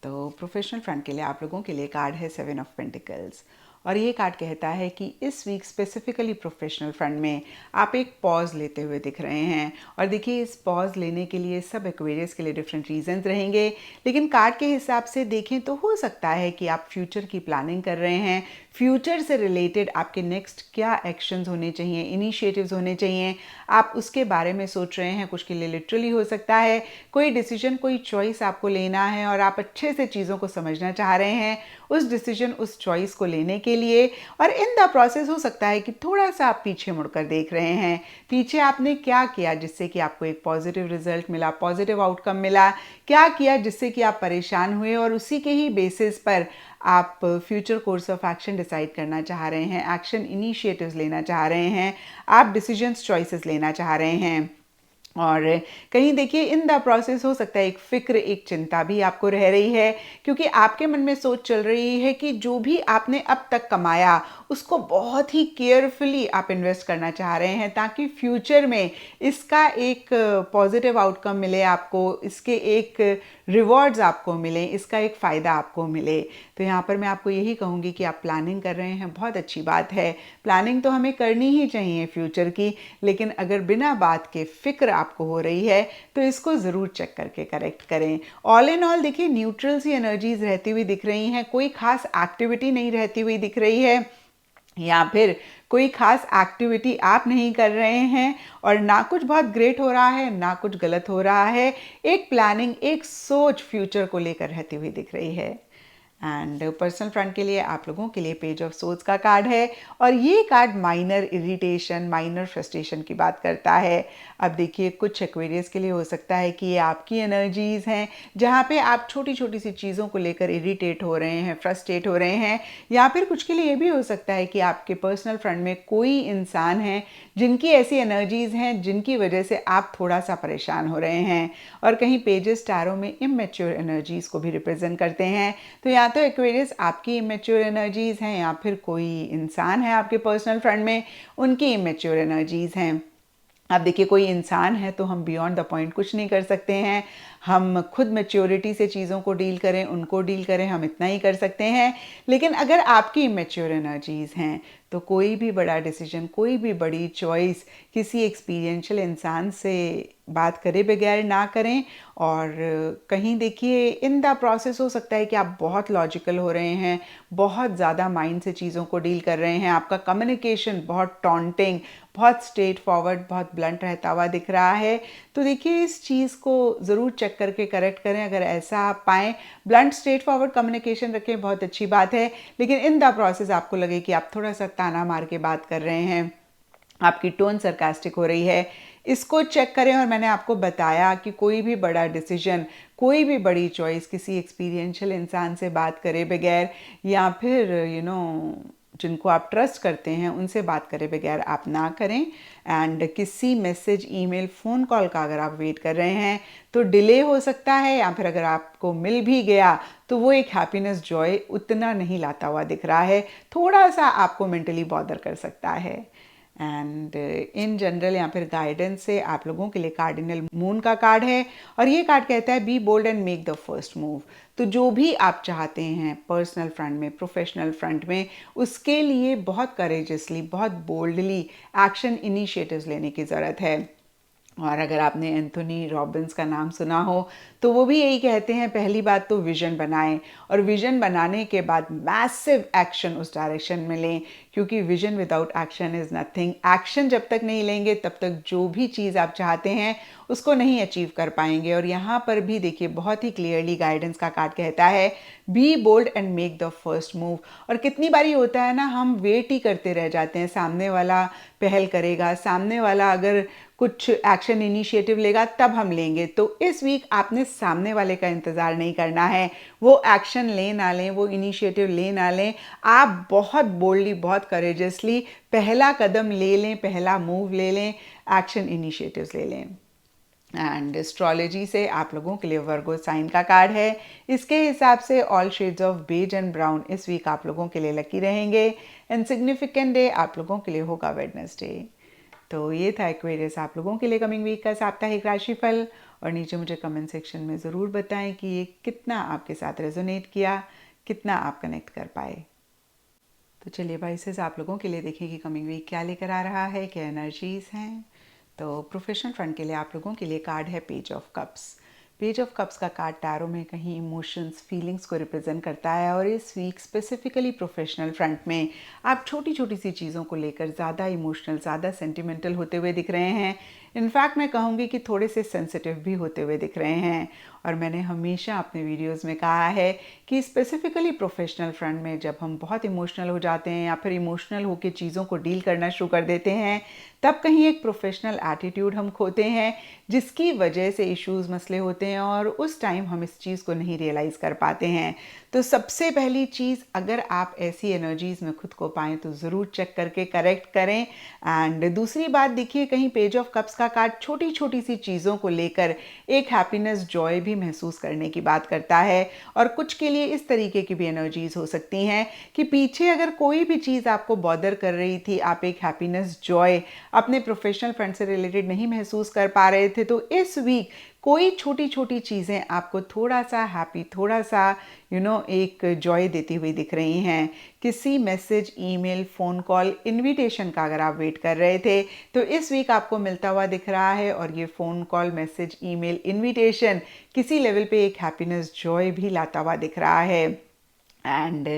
[SPEAKER 1] तो प्रोफेशनल फ्रंट के लिए आप लोगों के लिए कार्ड है 7 ऑफ पेंटिकल्स और ये कार्ड कहता है कि इस वीक स्पेसिफिकली प्रोफेशनल फ्रंट में आप एक पॉज लेते हुए दिख रहे हैं। और देखिए, इस पॉज लेने के लिए सब एक्वेरियस के लिए डिफरेंट रीजंस रहेंगे, लेकिन कार्ड के हिसाब से देखें तो हो सकता है कि आप फ्यूचर की प्लानिंग कर रहे हैं, फ्यूचर से रिलेटेड आपके नेक्स्ट क्या एक्शंस होने चाहिए, इनिशिएटिव्स होने चाहिए, आप उसके बारे में सोच रहे हैं। कुछ के लिए लिटरली हो सकता है कोई डिसीजन, कोई चॉइस आपको लेना है और आप अच्छे से चीज़ों को समझना चाह रहे हैं उस डिसीजन, उस चॉइस को लेने के लिए। और इन द प्रोसेस हो सकता है कि थोड़ा सा आप पीछे मुड़कर देख रहे हैं, पीछे आपने क्या किया जिससे कि आपको एक पॉजिटिव रिजल्ट मिला, पॉजिटिव आउटकम मिला, क्या किया जिससे कि आप परेशान हुए और उसी के ही बेसिस पर आप future course of action decide करना चाह रहे हैं, एक्शन इनिशिएटिव्स लेना चाह रहे हैं, आप डिसीजंस, चॉइसेस लेना चाह रहे हैं। और कहीं देखिए इन द प्रोसेस हो सकता है एक फ़िक्र, एक चिंता भी आपको रह रही है क्योंकि आपके मन में सोच चल रही है कि जो भी आपने अब तक कमाया उसको बहुत ही केयरफुली आप इन्वेस्ट करना चाह रहे हैं ताकि फ्यूचर में इसका एक पॉजिटिव आउटकम मिले आपको, इसके एक रिवॉर्ड्स आपको मिलें, इसका एक फ़ायदा आपको मिले। तो यहाँ पर मैं आपको यही कहूँगी कि आप प्लानिंग कर रहे हैं, बहुत अच्छी बात है। प्लानिंग तो हमें करनी ही चाहिए फ्यूचर की, लेकिन अगर बिना बात के फ़िक्र आपको हो रही है तो इसको ज़रूर चेक करके करेक्ट करें। ऑल इन ऑल देखिए, न्यूट्रल सी एनर्जीज रहती हुई दिख रही हैं, कोई खास एक्टिविटी नहीं रहती हुई दिख रही है या फिर कोई खास एक्टिविटी आप नहीं कर रहे हैं और ना कुछ बहुत ग्रेट हो रहा है, ना कुछ गलत हो रहा है। एक प्लानिंग, एक सोच फ्यूचर को लेकर रहती हुई दिख रही है। एंड पर्सनल फ्रंट के लिए आप लोगों के लिए पेज ऑफ सोर्ड्स का कार्ड है और ये card minor irritation, minor frustration की बात करता है। अब देखिए, कुछ एक्वेरियस के लिए हो सकता है कि ये आपकी एनर्जीज़ हैं जहाँ पे आप छोटी छोटी सी चीज़ों को लेकर इरिटेट हो रहे हैं, फ्रस्ट्रेट हो रहे हैं, या फिर कुछ के लिए ये भी हो सकता है कि आपके पर्सनल फ्रंट में कोई इंसान है जिनकी ऐसी एनर्जीज़ हैं जिनकी वजह से आप थोड़ा सा परेशान हो रहे हैं। और कहीं पेजेस टैरो में इमेच्योर एनर्जीज़ को भी रिप्रेजेंट करते हैं। तो या तो एक्वेरियस आपकी इमेच्योर एनर्जीज़ हैं या फिर कोई इंसान है आपके पर्सनल फ्रंट में, उनकी इमेच्योर एनर्जीज़ हैं। आप देखिए, कोई इंसान है तो हम बियॉन्ड द पॉइंट कुछ नहीं कर सकते हैं। हम खुद मैच्योरिटी से चीज़ों को डील करें, उनको डील करें, हम इतना ही कर सकते हैं। लेकिन अगर आपकी इमेच्योर एनर्जीज़ हैं तो कोई भी बड़ा डिसीजन, कोई भी बड़ी चॉइस किसी एक्सपीरियंशियल इंसान से बात करे बगैर ना करें। और कहीं देखिए, इन द प्रोसेस हो सकता है कि आप बहुत लॉजिकल हो रहे हैं, बहुत ज़्यादा माइंड से चीज़ों को डील कर रहे हैं, आपका कम्युनिकेशन बहुत टॉन्टिंग, बहुत स्ट्रेट फॉरवर्ड, बहुत ब्लंट रहता हुआ दिख रहा है। तो देखिए, इस चीज़ को ज़रूर चेक करके करेक्ट करें। अगर ऐसा आप पाएँ, ब्लंट स्ट्रेट फॉरवर्ड कम्युनिकेशन रखें, बहुत अच्छी बात है। लेकिन इन द प्रोसेस आपको लगे कि आप थोड़ा सा ताना मार के बात कर रहे हैं, आपकी टोन सरकास्टिक हो रही है, इसको चेक करें। और मैंने आपको बताया कि कोई भी बड़ा डिसीजन, कोई भी बड़ी चॉइस किसी एक्सपीरियंशियल इंसान से बात करे बगैर, या फिर जिनको आप ट्रस्ट करते हैं उनसे बात करे बगैर आप ना करें। एंड किसी मैसेज, ईमेल, फ़ोन कॉल का अगर आप वेट कर रहे हैं तो डिले हो सकता है, या फिर अगर आपको मिल भी गया तो वो एक हैप्पीनेस, जॉय उतना नहीं लाता हुआ दिख रहा है, थोड़ा सा आपको मेंटली बॉदर कर सकता है। एंड इन जनरल या फिर गाइडेंस से आप लोगों के लिए कार्डिनल मून का कार्ड है, और ये कार्ड कहता है be bold and make the first move. तो जो भी आप चाहते हैं पर्सनल फ्रंट में, प्रोफेशनल फ्रंट में, उसके लिए बहुत करेजसली, बहुत बोल्डली एक्शन इनिशिएटिव्स लेने की ज़रूरत है। और अगर आपने एंथोनी रॉबिन्स का नाम सुना हो तो वो भी यही कहते हैं, पहली बात तो विजन बनाएं, और विजन बनाने के बाद मैसिव एक्शन उस डायरेक्शन में लें, क्योंकि vision without action is nothing. Action जब तक नहीं लेंगे तब तक जो भी चीज़ आप चाहते हैं उसको नहीं अचीव कर पाएंगे। और यहाँ पर भी देखिए, बहुत ही क्लियरली गाइडेंस का कार्ड कहता है be bold and make the first move. और कितनी बारी होता है ना, हम वेट ही करते रह जाते हैं, सामने वाला पहल करेगा, सामने वाला अगर कुछ एक्शन इनिशिएटिव लेगा तब हम लेंगे। तो इस वीक आपने सामने वाले का इंतज़ार नहीं करना है, वो एक्शन ले ना लें, वो इनिशिएटिव ले ना लें, आप बहुत बोल्डली, बहुत करेजसली पहला कदम ले लें, पहला मूव ले लें, एक्शन इनिशिएटिव्स ले लें। एंड एस्ट्रोलॉजी से आप लोगों के लिए वर्गो साइन का कार्ड है। इसके हिसाब से all shades of beige and brown इस वीक आप लोगों के लिए लकी रहेंगे। एंड सिग्निफिकेंट डे आप लोगों के लिए होगा वेडनेसडे। तो ये था एक्वेरियस आप लोगों के लिए कमिंग वीक का साप्ताहिक राशिफल। और नीचे मुझे कमेंट सेक्शन में ज़रूर बताएं कि ये कितना आपके साथ रेजोनेट किया, कितना आप कनेक्ट कर पाए। तो चलिए वाइसेस आप लोगों के लिए देखें कि कमिंग वीक क्या लेकर आ रहा है, क्या एनर्जीज़ हैं। तो प्रोफेशनल फ्रंट के लिए आप लोगों के लिए कार्ड है page of cups. Page of cups का कार्ड टैरो में कहीं इमोशंस, फीलिंग्स को रिप्रेजेंट करता है। और इस वीक स्पेसिफिकली प्रोफेशनल फ्रंट में आप छोटी छोटी सी चीज़ों को लेकर ज़्यादा इमोशनल, ज़्यादा सेंटिमेंटल होते हुए दिख रहे हैं। इनफैक्ट मैं कहूँगी कि थोड़े से सेंसिटिव भी होते हुए दिख रहे हैं। और मैंने हमेशा अपने वीडियोस में कहा है कि स्पेसिफिकली प्रोफेशनल फ्रंट में जब हम बहुत इमोशनल हो जाते हैं या फिर इमोशनल होकर चीज़ों को डील करना शुरू कर देते हैं, तब कहीं एक प्रोफेशनल एटीट्यूड हम खोते हैं, जिसकी वजह से इश्यूज़, मसले होते हैं, और उस टाइम हम इस चीज़ को नहीं रियलाइज़ कर पाते हैं। तो सबसे पहली चीज़, अगर आप ऐसी एनर्जीज़ में खुद को पाएँ तो ज़रूर चेक करके करेक्ट करें। एंड दूसरी बात देखिए, कहीं पेज ऑफ कप्स का कार्ड छोटी छोटी सी चीज़ों को लेकर एक हैप्पीनेस, जॉय भी महसूस करने की बात करता है। और कुछ के लिए इस तरीके की भी एनर्जीज़ हो सकती हैं कि पीछे अगर कोई भी चीज़ आपको बॉदर कर रही थी, आप एक हैप्पीनेस, जॉय अपने प्रोफेशनल फ्रंट से रिलेटेड नहीं महसूस कर पा रहे थे, तो इस वीक कोई छोटी छोटी चीज़ें आपको थोड़ा सा हैप्पी, थोड़ा सा एक जॉय देती हुई दिख रही हैं। किसी message, email, phone call, invitation का अगर आप वेट कर रहे थे तो इस वीक आपको मिलता हुआ दिख रहा है। और ये phone call, message, email, invitation किसी लेवल पे एक हैप्पीनेस, जॉय भी लाता हुआ दिख रहा है। एंड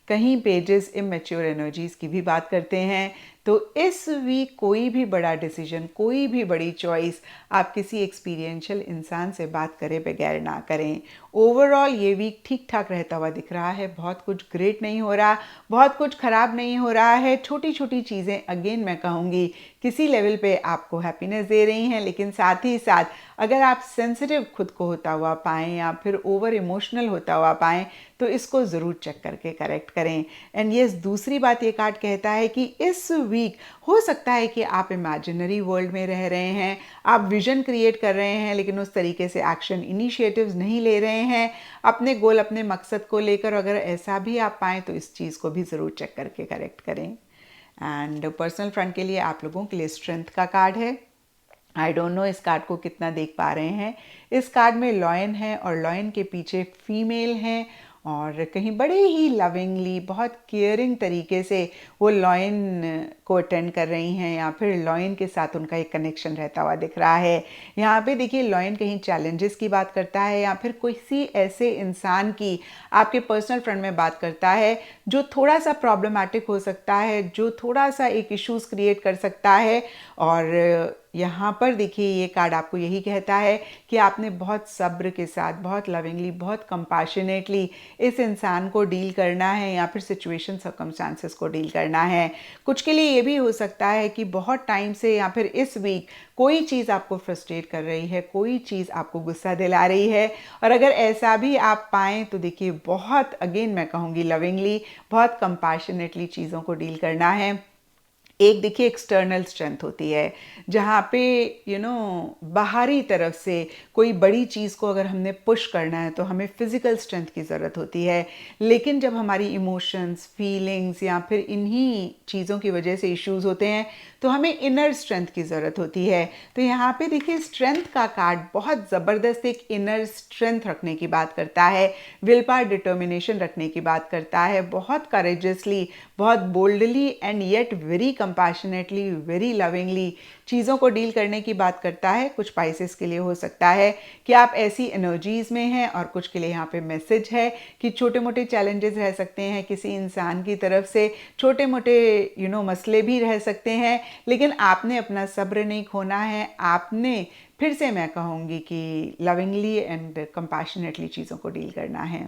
[SPEAKER 1] कहीं पेजेस इमेच्योर एनर्जीज़ की भी बात करते हैं। तो इस वीक कोई भी बड़ा डिसीजन, कोई भी बड़ी चॉइस आप किसी एक्सपीरियंशियल इंसान से बात करे बगैर ना करें। ओवरऑल ये वीक ठीक ठाक रहता हुआ दिख रहा है, बहुत कुछ ग्रेट नहीं हो रहा, बहुत कुछ ख़राब नहीं हो रहा है। छोटी छोटी चीज़ें, अगेन मैं कहूँगी, किसी लेवल पे आपको हैप्पीनेस दे रही हैं। लेकिन साथ ही साथ अगर आप सेंसिटिव खुद को होता हुआ पाएँ या फिर ओवर इमोशनल होता हुआ पाएँ तो इसको ज़रूर चेक करके करेक्ट करें। एंड यस, दूसरी बात ये कार्ड कहता है कि इस वीक हो सकता है कि आप इमेजिनरी वर्ल्ड में रह रहे हैं, आप विजन क्रिएट कर रहे हैं, लेकिन उस तरीके से एक्शन इनिशिएटिव्स नहीं ले रहे हैं अपने गोल, अपने मकसद को लेकर। अगर ऐसा भी आप पाएँ तो इस चीज़ को भी ज़रूर चेक करके करेक्ट करें। एंड पर्सनल फ्रंट के लिए आप लोगों के लिए स्ट्रेंथ का कार्ड है। आई डोंट नो इस कार्ड को कितना देख पा रहे हैं। इस कार्ड में लॉयन है और लॉयन के पीछे फीमेल हैं और कहीं बड़े ही लविंगली बहुत केयरिंग तरीके से वो लॉयन को अटेंड कर रही हैं या फिर लॉयन के साथ उनका एक कनेक्शन रहता हुआ दिख रहा है। यहाँ पे देखिए लॉयन कहीं चैलेंजेस की बात करता है या फिर किसी ऐसे इंसान की आपके पर्सनल फ्रेंड में बात करता है जो थोड़ा सा प्रॉब्लमेटिक हो सकता है, जो थोड़ा सा एक इश्यूज क्रिएट कर सकता है। और यहाँ पर देखिए ये कार्ड आपको यही कहता है कि आपने बहुत सब्र के साथ, बहुत लविंगली, बहुत कंपैशनेटली इस इंसान को डील करना है या फिर सिचुएशन सर्कमस्टांसेस को डील करना है। कुछ के लिए ये भी हो सकता है कि बहुत टाइम से या फिर इस वीक कोई चीज़ आपको फ्रस्ट्रेट कर रही है, कोई चीज़ आपको गुस्सा दिला रही है और अगर ऐसा भी आप पाएँ तो देखिए बहुत अगेन मैं कहूँगी लविंगली, बहुत कंपैशनेटली चीज़ों को डील करना है। एक देखिए एक्सटर्नल स्ट्रेंथ होती है जहाँ पे बाहरी तरफ से कोई बड़ी चीज़ को अगर हमने पुश करना है तो हमें फिजिकल स्ट्रेंथ की ज़रूरत होती है। लेकिन जब हमारी इमोशंस, फीलिंग्स या फिर इन्हीं चीज़ों की वजह से इश्यूज होते हैं तो हमें इनर स्ट्रेंथ की ज़रूरत होती है। तो यहाँ पे देखिए स्ट्रेंथ का कार्ड बहुत ज़बरदस्त एक इनर स्ट्रेंथ रखने की बात करता है, विल पावर, डिटर्मिनेशन रखने की बात करता है, बहुत करेजियसली, बहुत boldly and yet very compassionately, very lovingly चीज़ों को डील करने की बात करता है। कुछ स्पाइसेस के लिए हो सकता है कि आप ऐसी एनर्जीज में हैं और कुछ के लिए यहाँ पे मैसेज है कि छोटे मोटे चैलेंजेस रह सकते हैं किसी इंसान की तरफ से, छोटे मोटे मसले भी रह सकते हैं, लेकिन आपने अपना सब्र नहीं खोना है। आपने फिर से मैं कहूँगी कि लविंगली एंड कंपैशनेटली चीज़ों को डील करना है।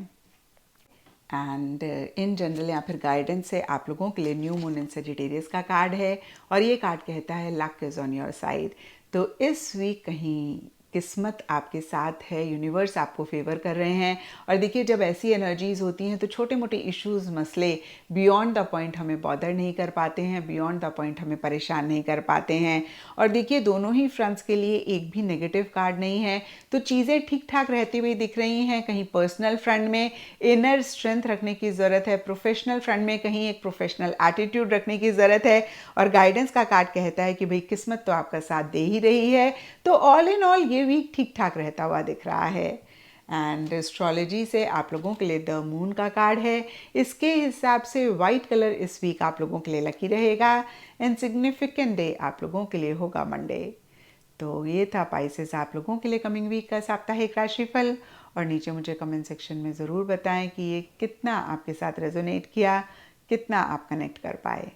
[SPEAKER 1] एंड इन जनरल या फिर गाइडेंस से आप लोगों के लिए न्यू मून इन सेजिटेरियस का कार्ड है और ये कार्ड कहता है luck is on your side. तो इस वीक कहीं किस्मत आपके साथ है, यूनिवर्स आपको फेवर कर रहे हैं। और देखिए जब ऐसी एनर्जीज होती हैं तो छोटे मोटे इश्यूज, मसले बियॉन्ड द पॉइंट हमें बॉदर नहीं कर पाते हैं, बियॉन्ड द पॉइंट हमें परेशान नहीं कर पाते हैं। और देखिए दोनों ही फ्रंट्स के लिए एक भी नेगेटिव कार्ड नहीं है, तो चीज़ें ठीक ठाक रहती हुई दिख रही हैं। कहीं पर्सनल फ्रंट में इनर स्ट्रेंथ रखने की ज़रूरत है, प्रोफेशनल फ्रंट में कहीं एक प्रोफेशनल एटीट्यूड रखने की ज़रूरत है। और गाइडेंस का कार्ड कहता है कि भाई किस्मत तो आपका साथ दे ही रही है। तो ऑल इन ऑल ये वीक ठीक ठाक रहता हुआ दिख रहा है। एंड एस्ट्रोलॉजी से आप लोगों के लिए द मून का कार्ड है। इसके हिसाब से वाइट कलर इस वीक आप लोगों के लिए लकी रहेगा एंड सिग्निफिकेंट डे आप लोगों के लिए होगा मंडे। तो ये था पाइसेस आप लोगों के लिए कमिंग वीक का साप्ताहिक राशिफल। और नीचे मुझे कमेंट सेक्शन में ज़रूर बताएं कि ये कितना आपके साथ रेजोनेट किया, कितना आप कनेक्ट कर पाए।